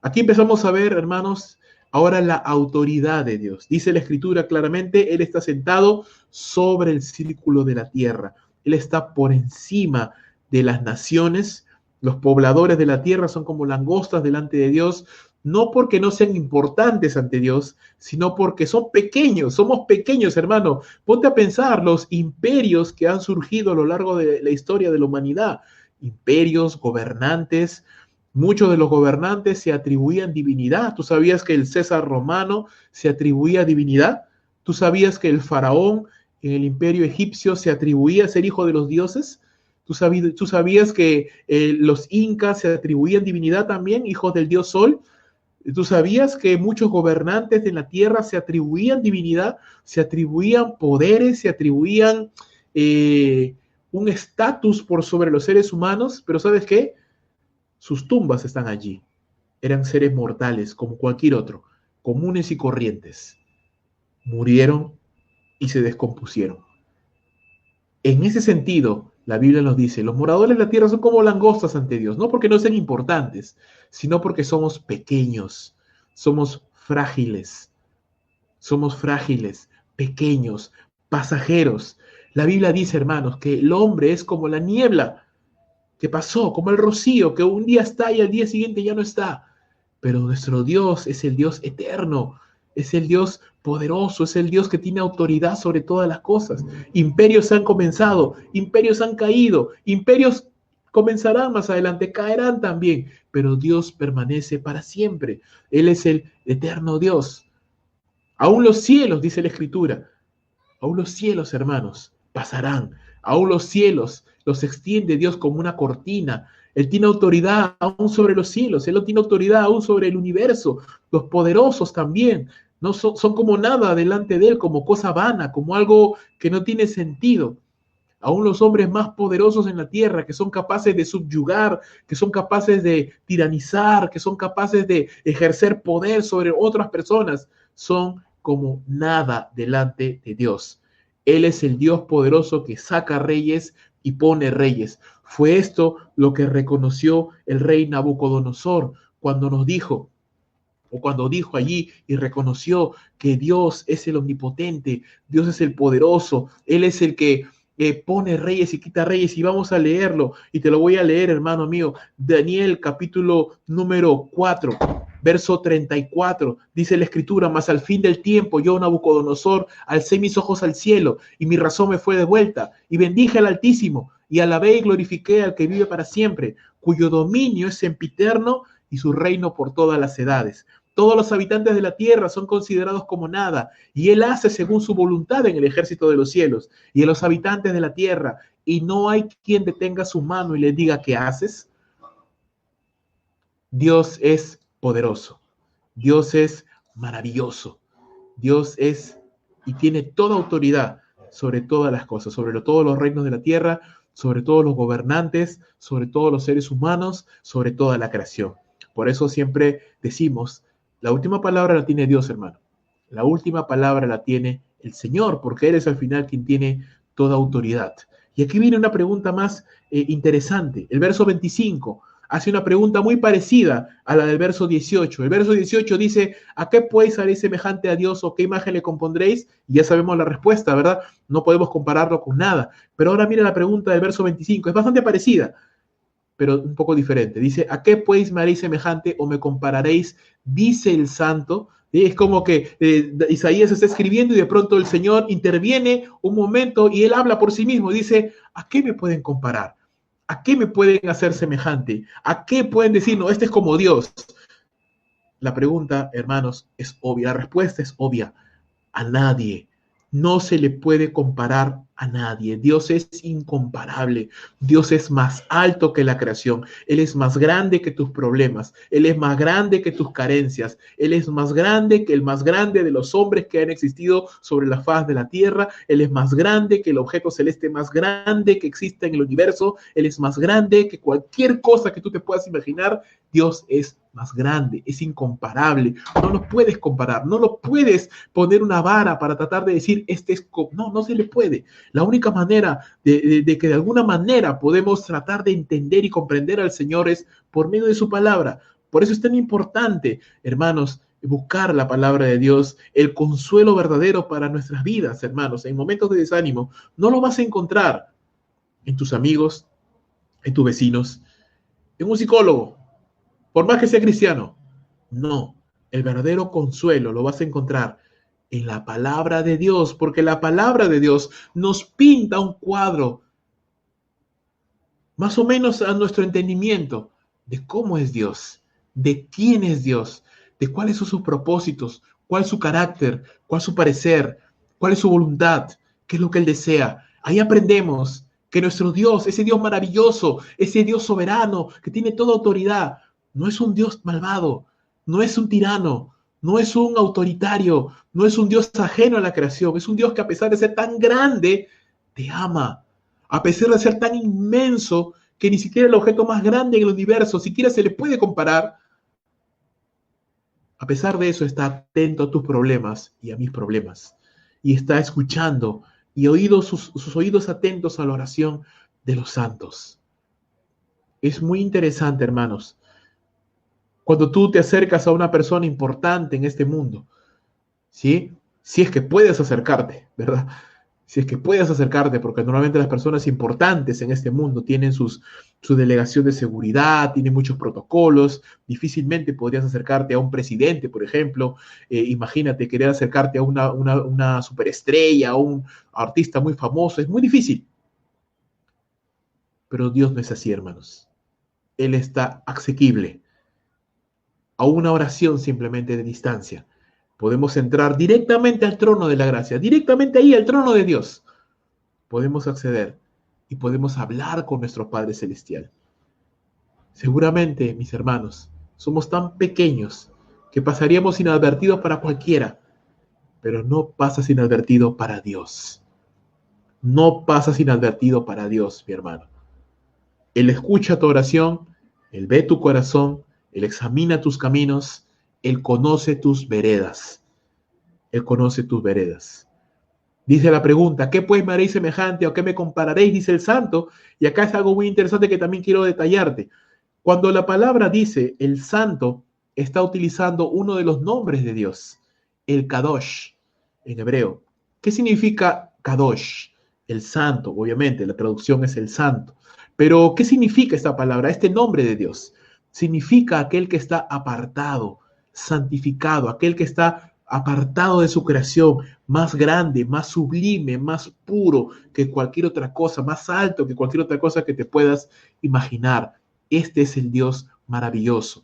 Speaker 1: Aquí empezamos a ver, hermanos, ahora la autoridad de Dios. Dice la Escritura claramente, Él está sentado sobre el círculo de la tierra. Él está por encima de las naciones. Los pobladores de la tierra son como langostas delante de Dios, no porque no sean importantes ante Dios, sino porque son pequeños. Somos pequeños, hermano. Ponte a pensar los imperios que han surgido a lo largo de la historia de la humanidad. Imperios, gobernantes. Muchos de los gobernantes se atribuían divinidad. ¿Tú sabías que el César romano se atribuía divinidad? ¿Tú sabías que el faraón en el imperio egipcio se atribuía a ser hijo de los dioses? ¿Tú sabías que los incas se atribuían divinidad también, hijos del dios Sol? ¿Tú sabías que muchos gobernantes de la tierra se atribuían divinidad, se atribuían poderes, se atribuían un estatus por sobre los seres humanos? Pero ¿sabes qué? Sus tumbas están allí. Eran seres mortales como cualquier otro, comunes y corrientes. Murieron y se descompusieron. En ese sentido, la Biblia nos dice, los moradores de la tierra son como langostas ante Dios, no porque no sean importantes, sino porque somos pequeños, somos frágiles, pequeños, pasajeros. La Biblia dice, hermanos, que el hombre es como la niebla que pasó, como el rocío, que un día está y al día siguiente ya no está. Pero nuestro Dios es el Dios eterno, es el Dios poderoso, es el Dios que tiene autoridad sobre todas las cosas. Imperios han comenzado, imperios han caído, imperios comenzarán más adelante, caerán también, pero Dios permanece para siempre. Él es el eterno Dios. Aún los cielos, dice la Escritura, aún los cielos, hermanos, pasarán. Aún los cielos los extiende Dios como una cortina. Él tiene autoridad aún sobre los cielos. Él no tiene autoridad aún sobre el universo. Los poderosos también No son como nada delante de Él, como cosa vana, como algo que no tiene sentido. Aún los hombres más poderosos en la tierra, que son capaces de subyugar, que son capaces de tiranizar, que son capaces de ejercer poder sobre otras personas, son como nada delante de Dios. Él es el Dios poderoso que saca reyes y pone reyes. Fue esto lo que reconoció el rey Nabucodonosor cuando nos dijo, o cuando dijo allí y reconoció que Dios es el omnipotente, Dios es el poderoso, Él es el que pone reyes y quita reyes. Y vamos a leerlo, y te lo voy a leer, hermano mío. Daniel capítulo número 4, verso 34, dice la escritura: mas al fin del tiempo yo, Nabucodonosor, alcé mis ojos al cielo, y mi razón me fue devuelta, y bendije al Altísimo, y alabé y glorifiqué al que vive para siempre, cuyo dominio es sempiterno, y su reino por todas las edades. Todos los habitantes de la tierra son considerados como nada, y Él hace según su voluntad en el ejército de los cielos y en los habitantes de la tierra, y no hay quien detenga su mano y le diga: ¿qué haces? Dios es poderoso, Dios es maravilloso, Dios es y tiene toda autoridad sobre todas las cosas, sobre todos los reinos de la tierra, sobre todos los gobernantes, sobre todos los seres humanos, sobre toda la creación. Por eso siempre decimos: la última palabra la tiene Dios, hermano. La última palabra la tiene el Señor, porque Él es al final quien tiene toda autoridad. Y aquí viene una pregunta más interesante. El verso 25 hace una pregunta muy parecida a la del verso 18. El verso 18 dice: ¿a qué pues haréis semejante a Dios, o qué imagen le compondréis? Y ya sabemos la respuesta, ¿verdad? No podemos compararlo con nada. Pero ahora mira la pregunta del verso 25. Es bastante parecida, pero un poco diferente. Dice: ¿a qué pues me haréis semejante o me compararéis? Dice el santo. Es como que Isaías está escribiendo y de pronto el Señor interviene un momento y Él habla por sí mismo. Dice: ¿a qué me pueden comparar? ¿A qué me pueden hacer semejante? ¿A qué pueden decir, no, este es como Dios? La pregunta, hermanos, es obvia. La respuesta es obvia: a nadie. No se le puede comparar a nadie. Dios es incomparable. Dios es más alto que la creación. Él es más grande que tus problemas. Él es más grande que tus carencias. Él es más grande que el más grande de los hombres que han existido sobre la faz de la tierra. Él es más grande que el objeto celeste más grande que existe en el universo. Él es más grande que cualquier cosa que tú te puedas imaginar. Dios es más grande, es incomparable. No lo puedes comparar, no lo puedes poner una vara para tratar de decir, este es... No se le puede. La única manera de que de alguna manera podemos tratar de entender y comprender al Señor es por medio de su palabra. Por eso es tan importante, hermanos, buscar la palabra de Dios, el consuelo verdadero para nuestras vidas, hermanos. En momentos de desánimo, no lo vas a encontrar en tus amigos, en tus vecinos, en un psicólogo, por más que sea cristiano. No, el verdadero consuelo lo vas a encontrar en la palabra de Dios, porque la palabra de Dios nos pinta un cuadro más o menos a nuestro entendimiento de cómo es Dios, de quién es Dios, de cuáles son sus propósitos, cuál es su carácter, cuál es su parecer, cuál es su voluntad, qué es lo que Él desea. Ahí aprendemos que nuestro Dios, ese Dios maravilloso, ese Dios soberano, que tiene toda autoridad, no es un Dios malvado, no es un tirano, no es un autoritario, no es un Dios ajeno a la creación, es un Dios que, a pesar de ser tan grande, te ama. A pesar de ser tan inmenso que ni siquiera el objeto más grande en el universo siquiera se le puede comparar, a pesar de eso está atento a tus problemas y a mis problemas, y está escuchando y sus oídos atentos a la oración de los santos. Es muy interesante, hermanos, cuando tú te acercas a una persona importante en este mundo, ¿sí? Si es que puedes acercarte, ¿verdad? Si es que puedes acercarte, porque normalmente las personas importantes en este mundo tienen su delegación de seguridad, tienen muchos protocolos. Difícilmente podrías acercarte a un presidente, por ejemplo. Imagínate querer acercarte a una superestrella, a un artista muy famoso. Es muy difícil. Pero Dios no es así, hermanos. Él está asequible a una oración simplemente de distancia. Podemos entrar directamente al trono de la gracia, directamente ahí al trono de Dios. Podemos acceder y podemos hablar con nuestro Padre Celestial. Seguramente, mis hermanos, somos tan pequeños que pasaríamos inadvertidos para cualquiera, pero no pasas inadvertido para Dios. No pasas inadvertido para Dios, mi hermano. Él escucha tu oración, Él ve tu corazón, Él examina tus caminos, Él conoce tus veredas. Él conoce tus veredas. Dice la pregunta, ¿qué pues me haréis semejante o qué me compararéis? Dice el santo. Y acá es algo muy interesante que también quiero detallarte. Cuando la palabra dice el santo, está utilizando uno de los nombres de Dios, el Kadosh, en hebreo. ¿Qué significa Kadosh? El santo, obviamente, la traducción es el santo. Pero, ¿qué significa esta palabra, este nombre de Dios? Significa aquel que está apartado, santificado, aquel que está apartado de su creación, más grande, más sublime, más puro que cualquier otra cosa, más alto que cualquier otra cosa que te puedas imaginar. Este es el Dios maravilloso,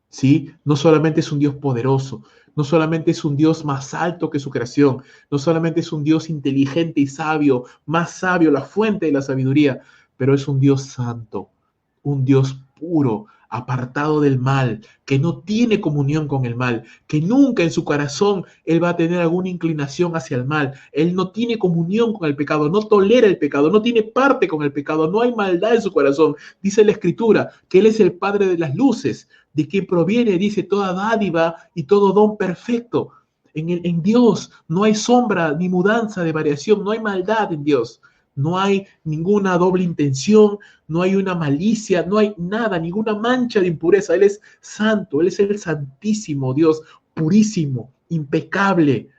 Speaker 1: ¿sí? No solamente es un Dios poderoso, no solamente es un Dios más alto que su creación, no solamente es un Dios inteligente y sabio, más sabio, la fuente de la sabiduría, pero es un Dios santo, un Dios puro, apartado del mal, que no tiene comunión con el mal, que nunca en su corazón él va a tener alguna inclinación hacia el mal. Él no tiene comunión con el pecado, no tolera el pecado, no tiene parte con el pecado, no hay maldad en su corazón. Dice la Escritura que él es el Padre de las luces, de quien proviene, dice, toda dádiva y todo don perfecto. En Dios no hay sombra ni mudanza de variación, no hay maldad en Dios. No hay ninguna doble intención, no hay una malicia, no hay nada, ninguna mancha de impureza. Él es santo, Él es el santísimo Dios, purísimo, impecable.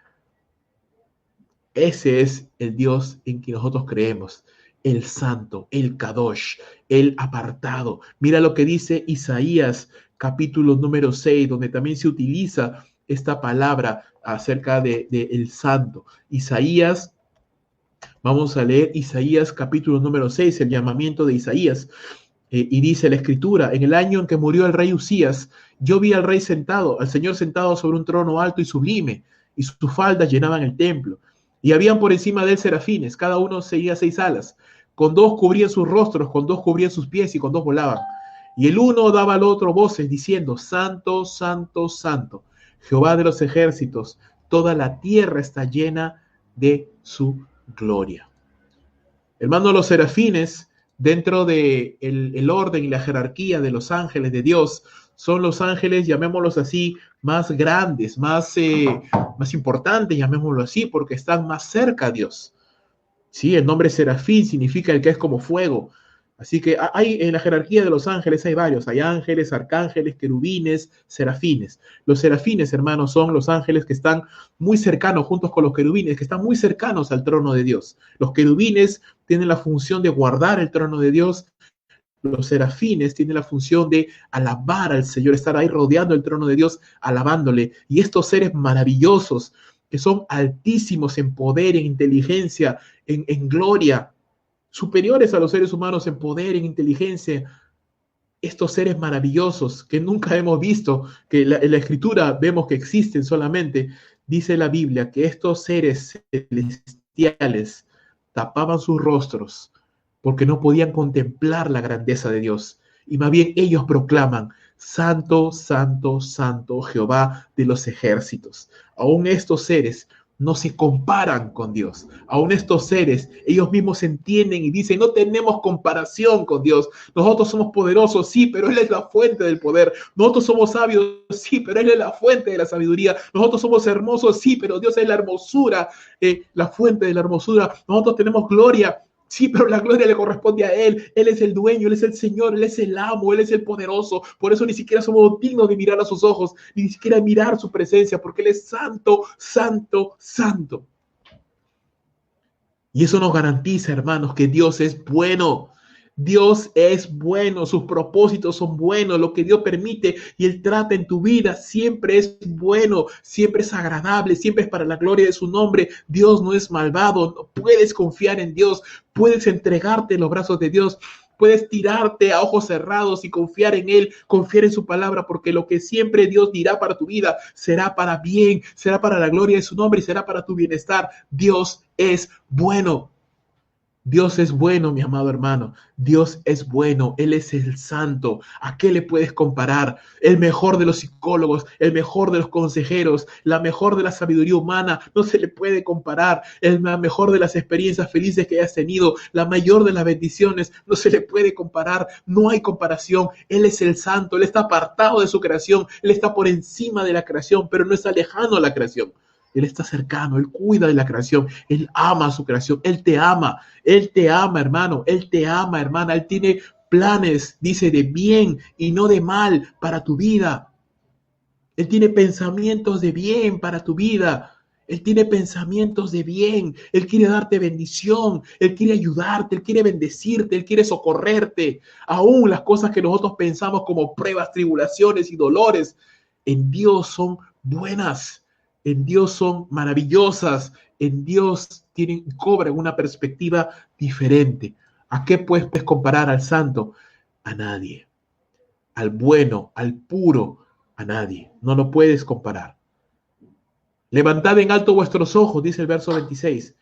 Speaker 1: Ese es el Dios en que nosotros creemos, el santo, el Kadosh, el apartado. Mira lo que dice Isaías, capítulo número 6, donde también se utiliza esta palabra acerca de el santo. Isaías. Vamos a leer Isaías capítulo número 6, el llamamiento de Isaías. Y dice la Escritura, en el año en que murió el rey Usías, yo vi al rey sentado, al Señor sentado sobre un trono alto y sublime, y sus faldas llenaban el templo. Y habían por encima de él serafines, cada uno seguía 6 alas. Con 2 cubrían sus rostros, con 2 cubrían sus pies y con 2 volaban. Y el uno daba al otro voces diciendo, Santo, Santo, Santo, Jehová de los ejércitos, toda la tierra está llena de su gloria. Hermano, los serafines, dentro de el orden y la jerarquía de los ángeles de Dios, son los ángeles, llamémoslos así, más grandes, más importantes, llamémoslo así, porque están más cerca a Dios. Sí, el nombre serafín significa el que es como fuego. Así que hay en la jerarquía de los ángeles hay varios, hay ángeles, arcángeles, querubines, serafines. Los serafines, hermanos, son los ángeles que están muy cercanos juntos con los querubines, que están muy cercanos al trono de Dios. Los querubines tienen la función de guardar el trono de Dios. Los serafines tienen la función de alabar al Señor, estar ahí rodeando el trono de Dios, alabándole. Y estos seres maravillosos, que son altísimos en poder, en inteligencia, en gloria, superiores a los seres humanos en poder, en inteligencia, estos seres maravillosos que nunca hemos visto, que en la Escritura vemos que existen solamente, dice la Biblia que estos seres celestiales tapaban sus rostros porque no podían contemplar la grandeza de Dios. Y más bien ellos proclaman, Santo, Santo, Santo, Jehová de los ejércitos. Aún estos seres no se comparan con Dios. Aún estos seres, ellos mismos se entienden y dicen, no tenemos comparación con Dios. Nosotros somos poderosos, sí, pero Él es la fuente del poder. Nosotros somos sabios, sí, pero Él es la fuente de la sabiduría. Nosotros somos hermosos, sí, pero Dios es la hermosura, la fuente de la hermosura. Nosotros tenemos gloria, sí, pero la gloria le corresponde a Él. Él es el dueño, Él es el Señor, Él es el amo, Él es el poderoso. Por eso ni siquiera somos dignos de mirar a sus ojos, ni siquiera mirar su presencia, porque Él es santo, santo, santo. Y eso nos garantiza, hermanos, que Dios es bueno. Dios es bueno, sus propósitos son buenos, lo que Dios permite y Él trata en tu vida siempre es bueno, siempre es agradable, siempre es para la gloria de su nombre. Dios no es malvado, no puedes confiar en Dios, puedes entregarte en los brazos de Dios, puedes tirarte a ojos cerrados y confiar en Él, confiar en su palabra, porque lo que siempre Dios dirá para tu vida será para bien, será para la gloria de su nombre y será para tu bienestar. Dios es bueno. Dios es bueno, mi amado hermano. Dios es bueno. Él es el santo. ¿A qué le puedes comparar? El mejor de los psicólogos, el mejor de los consejeros, la mejor de la sabiduría humana. No se le puede comparar. La mejor de las experiencias felices que hayas tenido, la mayor de las bendiciones. No se le puede comparar. No hay comparación. Él es el santo. Él está apartado de su creación. Él está por encima de la creación, pero no está lejano a la creación. Él está cercano, Él cuida de la creación, Él ama a su creación, Él te ama, hermano, Él te ama, hermana, Él tiene planes, dice, de bien y no de mal para tu vida. Él tiene pensamientos de bien para tu vida. Él tiene pensamientos de bien. Él quiere darte bendición. Él quiere ayudarte. Él quiere bendecirte. Él quiere socorrerte. Aún las cosas que nosotros pensamos como pruebas, tribulaciones y dolores, en Dios son buenas. En Dios son maravillosas. En Dios cobran una perspectiva diferente. ¿A qué puedes comparar al santo? A nadie. Al bueno, al puro, a nadie. No lo puedes comparar. Levantad en alto vuestros ojos, dice el verso 26,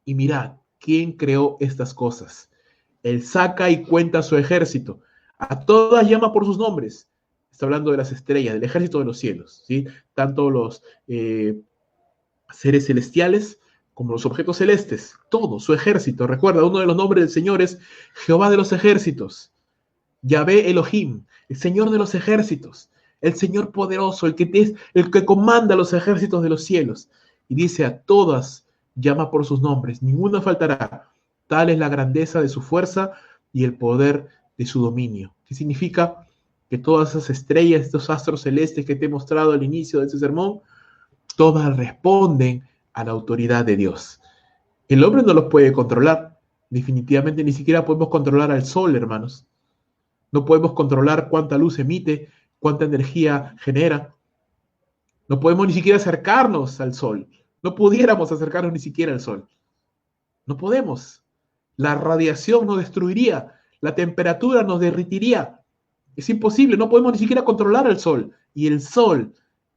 Speaker 1: y mirad, ¿quién creó estas cosas? Él saca y cuenta su ejército. A todas llama por sus nombres. Está hablando de las estrellas, del ejército de los cielos, ¿sí? Tanto los seres celestiales como los objetos celestes. Todo, su ejército. Recuerda, uno de los nombres del Señor es Jehová de los ejércitos. Yahvé Elohim, el Señor de los ejércitos, el Señor poderoso, el que comanda los ejércitos de los cielos. Y dice, a todas llama por sus nombres, ninguna faltará. Tal es la grandeza de su fuerza y el poder de su dominio. ¿Qué significa? Que todas esas estrellas, estos astros celestes que te he mostrado al inicio de este sermón, todas responden a la autoridad de Dios. El hombre no los puede controlar. Definitivamente ni siquiera podemos controlar al sol, hermanos. No podemos controlar cuánta luz emite, cuánta energía genera. No podemos ni siquiera acercarnos al sol. No pudiéramos acercarnos ni siquiera al sol. No podemos. La radiación nos destruiría. La temperatura nos derritiría. Es imposible. No podemos ni siquiera controlar al sol. Y el sol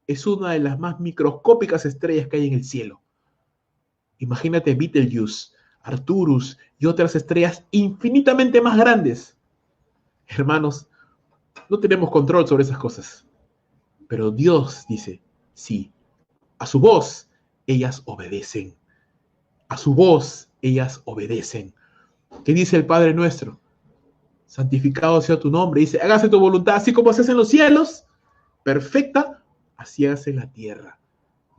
Speaker 1: es una de las más microscópicas estrellas que hay en el cielo. Imagínate Betelgeuse, Arcturus y otras estrellas infinitamente más grandes. Hermanos, no tenemos control sobre esas cosas. Pero Dios dice, sí, a su voz ellas obedecen. A su voz ellas obedecen. ¿Qué dice el Padre nuestro? Santificado sea tu nombre. Dice, hágase tu voluntad, así como se hace en los cielos, perfecta, así hace en la tierra.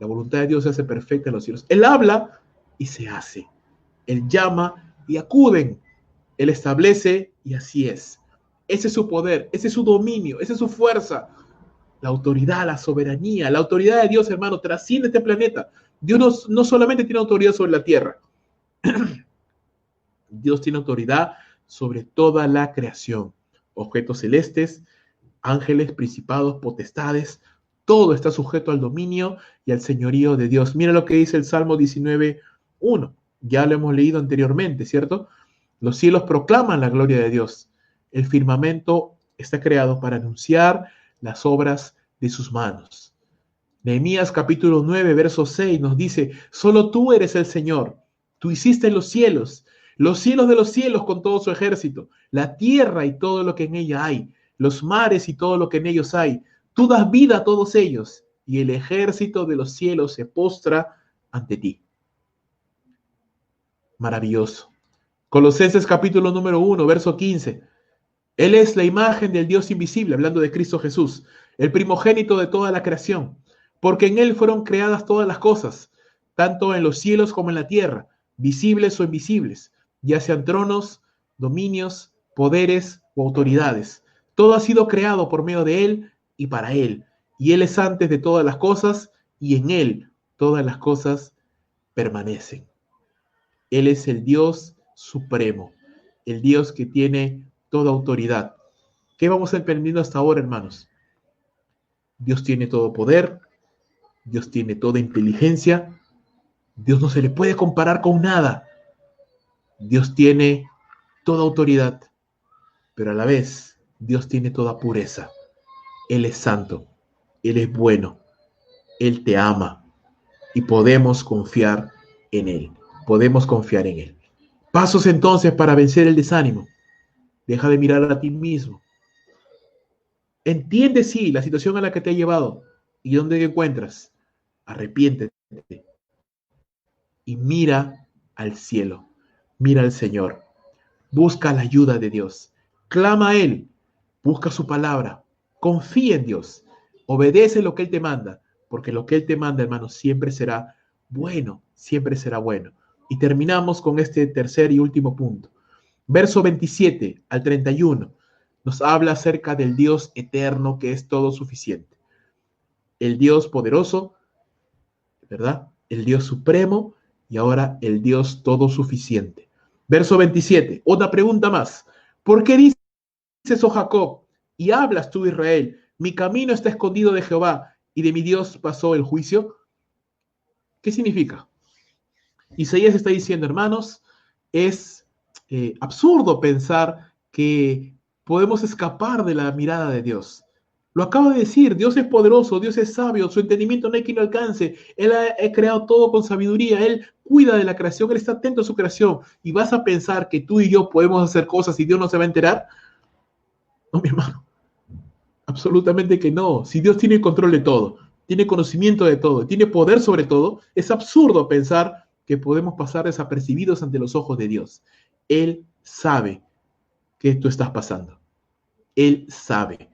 Speaker 1: La voluntad de Dios se hace perfecta en los cielos. Él habla y se hace. Él llama y acuden. Él establece y así es. Ese es su poder, ese es su dominio, esa es su fuerza. La autoridad, la soberanía, la autoridad de Dios, hermano, trasciende este planeta. Dios no solamente tiene autoridad sobre la tierra. Dios tiene autoridad sobre toda la creación. Objetos celestes, ángeles, principados, potestades, todo está sujeto al dominio y al señorío de Dios. Mira lo que dice el Salmo 19:1. Ya lo hemos leído anteriormente, ¿cierto? Los cielos proclaman la gloria de Dios. El firmamento está creado para anunciar las obras de sus manos. Nehemías capítulo 9, verso 6 nos dice, solo tú eres el Señor. Tú hiciste los cielos de los cielos con todo su ejército, la tierra y todo lo que en ella hay, los mares y todo lo que en ellos hay. Tú das vida a todos ellos y el ejército de los cielos se postra ante ti. Maravilloso. Colosenses capítulo número 1, verso 15. Él es la imagen del Dios invisible, hablando de Cristo Jesús, el primogénito de toda la creación, porque en Él fueron creadas todas las cosas, tanto en los cielos como en la tierra, visibles o invisibles, ya sean tronos, dominios, poderes o autoridades. Todo ha sido creado por medio de Él y para Él, y Él es antes de todas las cosas, y en Él todas las cosas permanecen. Él es el Dios supremo, el Dios que tiene toda autoridad. ¿Qué vamos aprendiendo hasta ahora, hermanos? Dios tiene todo poder, Dios tiene toda inteligencia, Dios no se le puede comparar con nada. Dios tiene toda autoridad, pero a la vez Dios tiene toda pureza. Él es santo, Él es bueno, Él te ama y podemos confiar en Él. Podemos confiar en Él. Pasos entonces para vencer el desánimo. Deja de mirar a ti mismo. Entiende, sí, la situación a la que te ha llevado y dónde te encuentras. Arrepiéntete y mira al cielo. Mira al Señor. Busca la ayuda de Dios. Clama a Él. Busca su palabra. Confía en Dios. Obedece lo que Él te manda, porque lo que Él te manda, hermano, siempre será bueno. Siempre será bueno. Y terminamos con este tercer y último punto. Verso 27 al 31 nos habla acerca del Dios eterno que es todo suficiente. El Dios poderoso, ¿verdad? El Dios supremo y ahora el Dios todo suficiente. Verso 27, otra pregunta más. ¿Por qué dices, oh Jacob, y hablas tú, Israel? Mi camino está escondido de Jehová y de mi Dios pasó el juicio. ¿Qué significa? Isaías está diciendo, hermanos, es absurdo pensar que podemos escapar de la mirada de Dios. Lo acabo de decir, Dios es poderoso, Dios es sabio, su entendimiento no hay quien lo alcance. Él ha creado todo con sabiduría, Él cuida de la creación, Él está atento a su creación. ¿Y vas a pensar que tú y yo podemos hacer cosas y Dios no se va a enterar? No, mi hermano, absolutamente que no. Si Dios tiene control de todo, tiene conocimiento de todo, tiene poder sobre todo, es absurdo pensar que podemos pasar desapercibidos ante los ojos de Dios. Él sabe que tú estás pasando. Él sabe.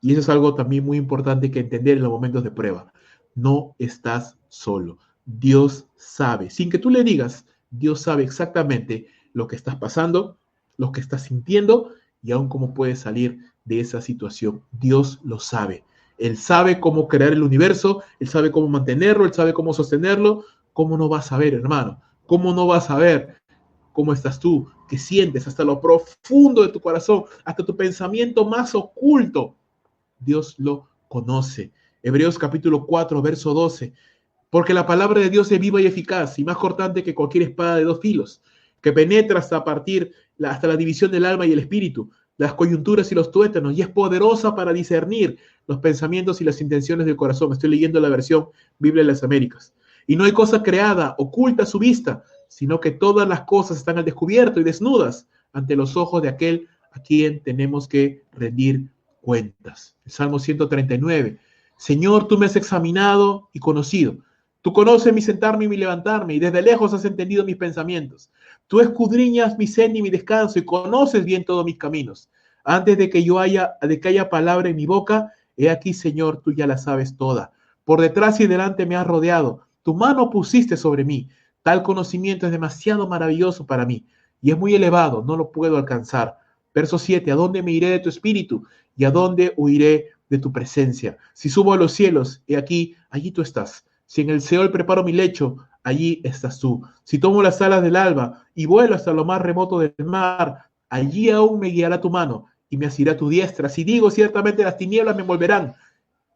Speaker 1: Y eso es algo también muy importante que entender en los momentos de prueba. No estás solo. Dios sabe. Sin que tú le digas, Dios sabe exactamente lo que estás pasando, lo que estás sintiendo y aún cómo puedes salir de esa situación. Dios lo sabe. Él sabe cómo crear el universo, Él sabe cómo mantenerlo, Él sabe cómo sostenerlo. ¿Cómo no vas a saber, hermano? ¿Cómo no vas a saber cómo estás tú? ¿Qué sientes hasta lo profundo de tu corazón, hasta tu pensamiento más oculto? Dios lo conoce. Hebreos capítulo 4, verso 12. Porque la palabra de Dios es viva y eficaz y más cortante que cualquier espada de dos filos, que penetra hasta la división del alma y el espíritu, las coyunturas y los tuétanos, y es poderosa para discernir los pensamientos y las intenciones del corazón. Estoy leyendo la versión Biblia de las Américas. Y no hay cosa creada oculta a su vista, sino que todas las cosas están al descubierto y desnudas ante los ojos de aquel a quien tenemos que rendir cuentas. El Salmo 139. Señor, tú me has examinado y conocido. Tú conoces mi sentarme y mi levantarme, y desde lejos has entendido mis pensamientos. Tú escudriñas mi seno y mi descanso, y conoces bien todos mis caminos. Antes de que haya palabra en mi boca, he aquí, Señor, tú ya la sabes toda. Por detrás y delante me has rodeado. Tu mano pusiste sobre mí. Tal conocimiento es demasiado maravilloso para mí, y es muy elevado, no lo puedo alcanzar. Verso 7, ¿a dónde me iré de tu espíritu? ¿Y a dónde huiré de tu presencia? Si subo a los cielos, he aquí, allí tú estás. Si en el Seol preparo mi lecho, allí estás tú. Si tomo las alas del alba y vuelo hasta lo más remoto del mar, allí aún me guiará tu mano y me asirá tu diestra. Si digo, ciertamente las tinieblas me envolverán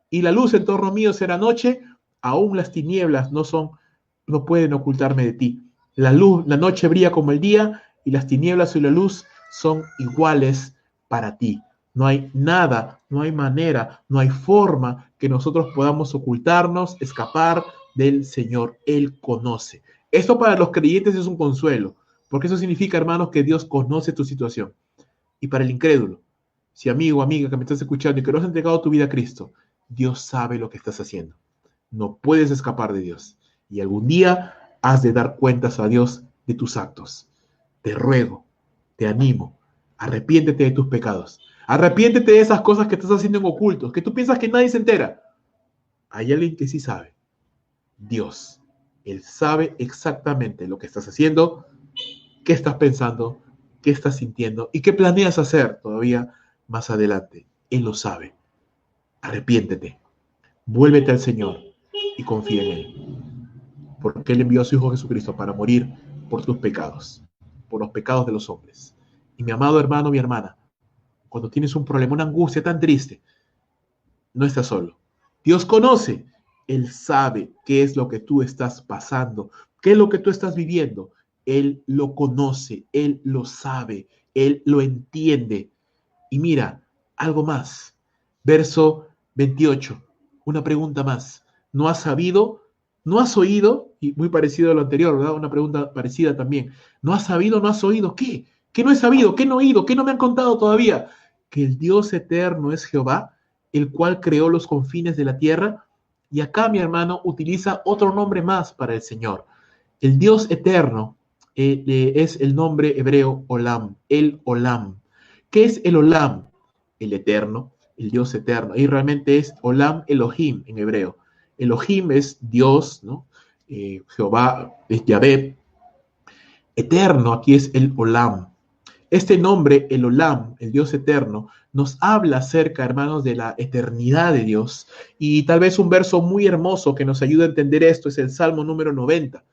Speaker 1: y la luz en torno mío será noche, aún las tinieblas no pueden ocultarme de ti. La noche brilla como el día y las tinieblas y la luz son iguales para ti. No hay nada, no hay manera, no hay forma que nosotros podamos ocultarnos, escapar del Señor. Él conoce. Esto para los creyentes es un consuelo, porque eso significa, hermanos, que Dios conoce tu situación. Y para el incrédulo, si amigo o amiga que me estás escuchando y que no has entregado tu vida a Cristo, Dios sabe lo que estás haciendo. No puedes escapar de Dios. Y algún día has de dar cuentas a Dios de tus actos. Te ruego, te animo, arrepiéntete de tus pecados. Arrepiéntete de esas cosas que estás haciendo en ocultos, que tú piensas que nadie se entera. Hay alguien que sí sabe. Dios. Él sabe exactamente lo que estás haciendo, qué estás pensando, qué estás sintiendo y qué planeas hacer todavía más adelante. Él lo sabe. Arrepiéntete. Vuélvete al Señor y confía en Él. Porque Él envió a su Hijo Jesucristo para morir por tus pecados, por los pecados de los hombres. Y mi amado hermano, mi hermana, cuando tienes un problema, una angustia tan triste, no estás solo. Dios conoce, Él sabe qué es lo que tú estás pasando, qué es lo que tú estás viviendo. Él lo conoce, Él lo sabe, Él lo entiende. Y mira, algo más. Verso 28, una pregunta más. ¿No has sabido? ¿No has oído? Y muy parecido a lo anterior, ¿verdad? Una pregunta parecida también. ¿No has sabido, no has oído? ¿Qué? ¿Qué no he sabido? ¿Qué no he oído? ¿Qué no me han contado todavía? Que el Dios eterno es Jehová, el cual creó los confines de la tierra. Y acá, mi hermano, utiliza otro nombre más para el Señor. El Dios eterno es el nombre hebreo Olam, el Olam. ¿Qué es el Olam? El eterno, el Dios eterno. Y realmente es Olam Elohim en hebreo. Elohim es Dios, ¿no? Jehová es Yahvé. Eterno, aquí es el Olam. Este nombre, el Olam, el Dios eterno, nos habla acerca, hermanos, de la eternidad de Dios. Y tal vez un verso muy hermoso que nos ayuda a entender esto es el Salmo número 90,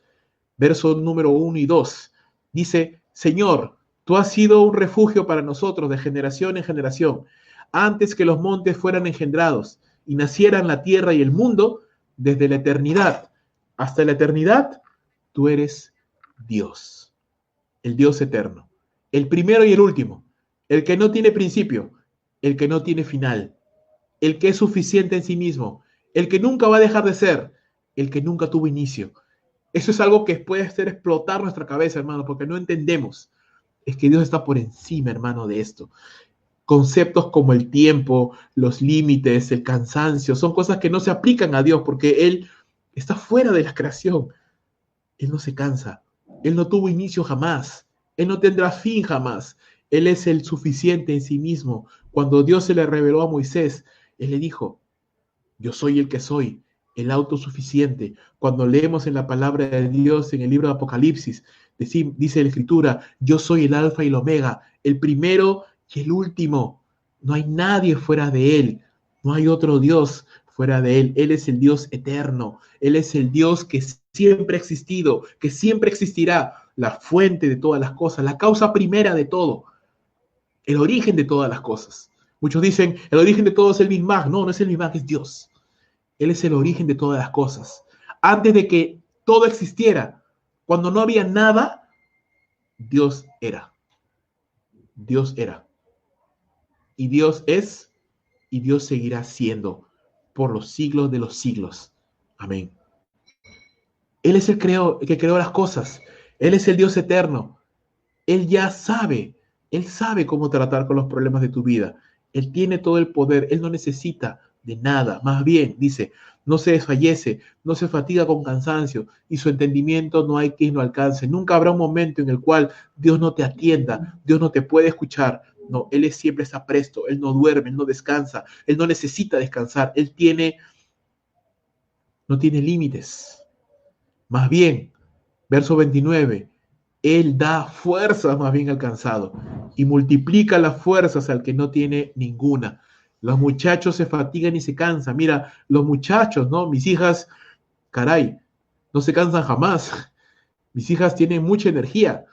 Speaker 1: verso número 1 y 2. Dice, Señor, tú has sido un refugio para nosotros de generación en generación. Antes que los montes fueran engendrados y nacieran la tierra y el mundo, desde la eternidad hasta la eternidad, tú eres Dios, el Dios eterno, el primero y el último, el que no tiene principio, el que no tiene final, el que es suficiente en sí mismo, el que nunca va a dejar de ser, el que nunca tuvo inicio. Eso es algo que puede hacer explotar nuestra cabeza, hermano, porque no entendemos. Es que Dios está por encima, hermano, de esto. Conceptos como el tiempo, los límites, el cansancio, son cosas que no se aplican a Dios porque Él está fuera de la creación. Él no se cansa. Él no tuvo inicio jamás. Él no tendrá fin jamás. Él es el suficiente en sí mismo. Cuando Dios se le reveló a Moisés, Él le dijo, yo soy el que soy, el autosuficiente. Cuando leemos en la palabra de Dios en el libro de Apocalipsis, dice la Escritura, yo soy el alfa y el omega, el primero y el último. No hay nadie fuera de Él. No hay otro Dios fuera de Él. Él es el Dios eterno. Él es el Dios que siempre ha existido, que siempre existirá, la fuente de todas las cosas, la causa primera de todo, el origen de todas las cosas. Muchos dicen, el origen de todo es el Big Bang. No, no es el Big Bang, es Dios. Él es el origen de todas las cosas. Antes de que todo existiera, cuando no había nada, Dios era. Dios era. Y Dios es, y Dios seguirá siendo por los siglos de los siglos. Amén. Él es el que creó las cosas. Él es el Dios eterno. Él ya sabe. Él sabe cómo tratar con los problemas de tu vida. Él tiene todo el poder. Él no necesita de nada. Más bien, dice, no se desfallece, no se fatiga con cansancio y su entendimiento no hay quien lo alcance. Nunca habrá un momento en el cual Dios no te atienda, Dios no te puede escuchar. No, Él siempre está presto, Él no duerme, Él no descansa, Él no necesita descansar, Él no tiene límites. Más bien, verso 29, Él da fuerzas más bien al cansado y multiplica las fuerzas al que no tiene ninguna. Los muchachos se fatigan y se cansan. Mira, los muchachos, ¿no? Mis hijas, caray, no se cansan jamás. Mis hijas tienen mucha energía,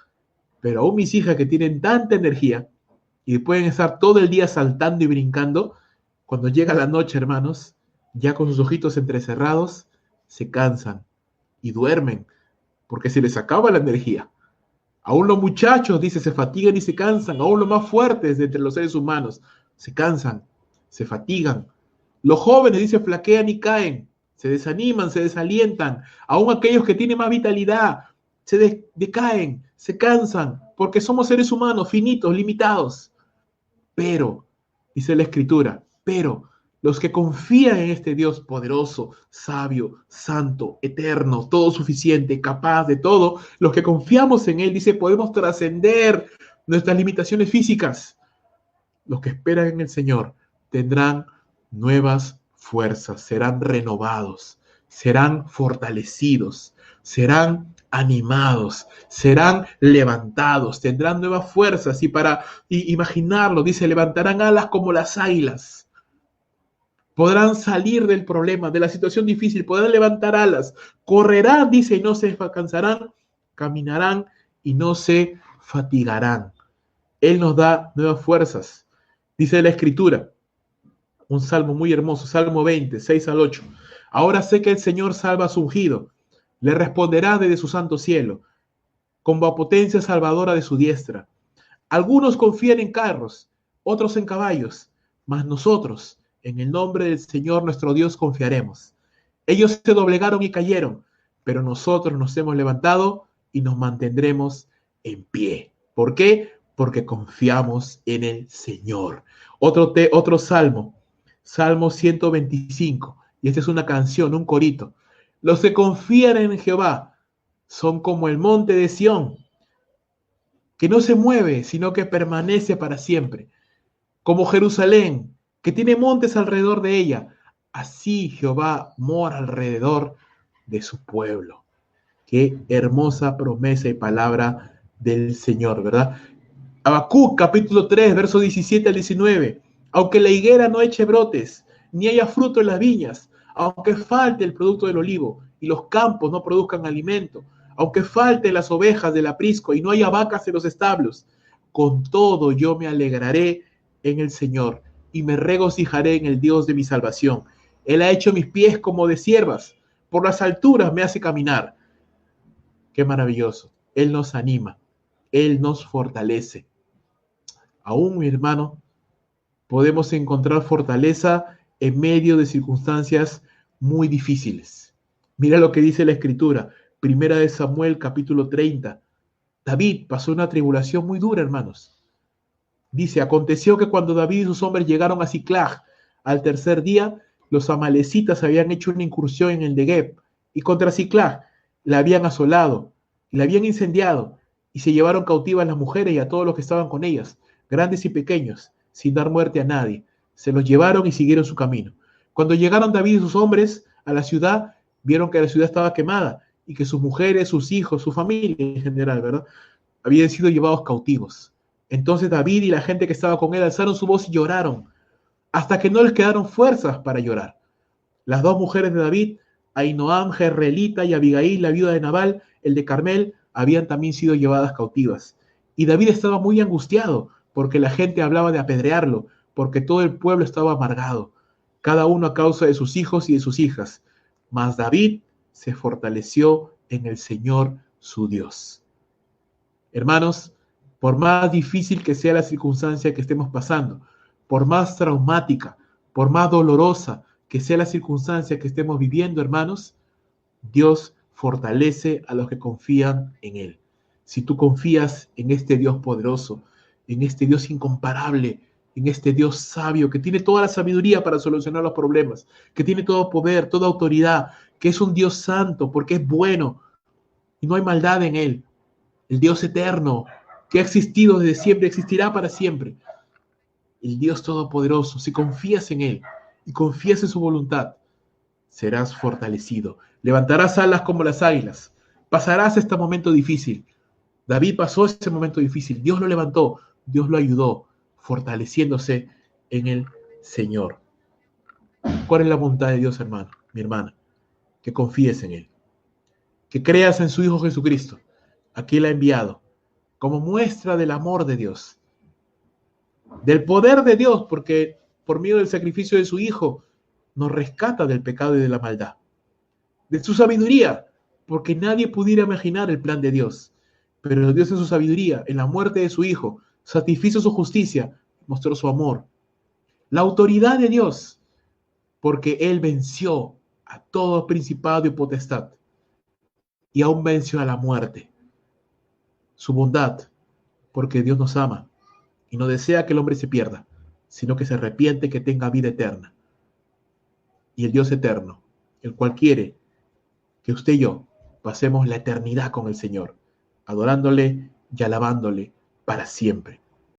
Speaker 1: pero aún mis hijas que tienen tanta energía y pueden estar todo el día saltando y brincando, cuando llega la noche, hermanos, ya con sus ojitos entrecerrados, se cansan y duermen porque se les acaba la energía. Aún los muchachos, dice, se fatigan y se cansan. Aún los más fuertes de entre los seres humanos se cansan, se fatigan. Los jóvenes, dice, flaquean y caen, se desaniman, se desalientan. Aún aquellos que tienen más vitalidad se decaen, se cansan, porque somos seres humanos finitos, limitados. Pero, dice la Escritura, pero los que confían en este Dios poderoso, sabio, santo, eterno, todo suficiente, capaz de todo, los que confiamos en Él, dice, podemos trascender nuestras limitaciones físicas. Los que esperan en el Señor tendrán nuevas fuerzas, serán renovados, serán fortalecidos, serán animados, serán levantados, tendrán nuevas fuerzas y para imaginarlo, dice, levantarán alas como las águilas. Podrán salir del problema, de la situación difícil, podrán levantar alas, correrán, dice, y no se cansarán, caminarán y no se fatigarán. Él nos da nuevas fuerzas. Dice la Escritura, un salmo muy hermoso, Salmo 20, 6 al 8. Ahora sé que el Señor salva a su ungido, le responderá desde su santo cielo, con potencia salvadora de su diestra. Algunos confían en carros, otros en caballos, mas nosotros, en el nombre del Señor nuestro Dios, confiaremos. Ellos se doblegaron y cayeron, pero nosotros nos hemos levantado y nos mantendremos en pie. ¿Por qué? Porque confiamos en el Señor. Otro salmo, Salmo 125, y esta es una canción, un corito. Los que confían en Jehová son como el monte de Sión, que no se mueve, sino que permanece para siempre. Como Jerusalén, que tiene montes alrededor de ella, así Jehová mora alrededor de su pueblo. Qué hermosa promesa y palabra del Señor, ¿verdad? Habacuc, capítulo 3, versos 17 al 19. Aunque la higuera no eche brotes, ni haya fruto en las viñas, aunque falte el producto del olivo y los campos no produzcan alimento, aunque falten las ovejas del aprisco y no haya vacas en los establos, con todo yo me alegraré en el Señor y me regocijaré en el Dios de mi salvación. Él ha hecho mis pies como de ciervas, por las alturas me hace caminar. Qué maravilloso. Él nos anima, Él nos fortalece. Aún, mi hermano, podemos encontrar fortaleza en medio de circunstancias muy difíciles. Mira lo que dice la Escritura, Primera de Samuel, capítulo 30. David pasó una tribulación muy dura, hermanos. Dice, aconteció que cuando David y sus hombres llegaron a Siclag, al tercer día, los amalecitas habían hecho una incursión en el Negueb, y contra Siclag la habían asolado, y la habían incendiado, y se llevaron cautivas las mujeres y a todos los que estaban con ellas, grandes y pequeños, sin dar muerte a nadie. Se los llevaron y siguieron su camino. Cuando llegaron David y sus hombres a la ciudad, vieron que la ciudad estaba quemada, y que sus mujeres, sus hijos, su familia en general, ¿verdad?, habían sido llevados cautivos. Entonces David y la gente que estaba con él alzaron su voz y lloraron, hasta que no les quedaron fuerzas para llorar. Las dos mujeres de David, Ahinoam jezreelita y Abigail, la viuda de Nabal, el de Carmel, habían también sido llevadas cautivas. Y David estaba muy angustiado, porque la gente hablaba de apedrearlo, porque todo el pueblo estaba amargado, cada uno a causa de sus hijos y de sus hijas. Mas David se fortaleció en el Señor su Dios. Hermanos, por más difícil que sea la circunstancia que estemos pasando, por más traumática, por más dolorosa que sea la circunstancia que estemos viviendo, hermanos, Dios fortalece a los que confían en Él. Si tú confías en este Dios poderoso, en este Dios incomparable, en este Dios sabio, que tiene toda la sabiduría para solucionar los problemas, que tiene todo poder, toda autoridad, que es un Dios santo porque es bueno y no hay maldad en Él, el Dios eterno, que ha existido desde siempre, existirá para siempre. El Dios todopoderoso, si confías en Él y confías en su voluntad, serás fortalecido. Levantarás alas como las águilas. Pasarás este momento difícil. David pasó ese momento difícil. Dios lo levantó, Dios lo ayudó, fortaleciéndose en el Señor. ¿Cuál es la voluntad de Dios, hermano, mi hermana? Que confíes en Él. Que creas en su Hijo Jesucristo. Aquí Él ha enviado como muestra del amor de Dios, del poder de Dios, porque por medio del sacrificio de su Hijo nos rescata del pecado y de la maldad, de su sabiduría, porque nadie pudiera imaginar el plan de Dios, pero Dios en su sabiduría, en la muerte de su Hijo, satisfizo su justicia, mostró su amor, la autoridad de Dios, porque Él venció a todo principado y potestad, y aún venció a la muerte. Su bondad, porque Dios nos ama y no desea que el hombre se pierda, sino que se arrepiente, que tenga vida eterna. Y el Dios eterno, el cual quiere que usted y yo pasemos la eternidad con el Señor, adorándole y alabándole para siempre.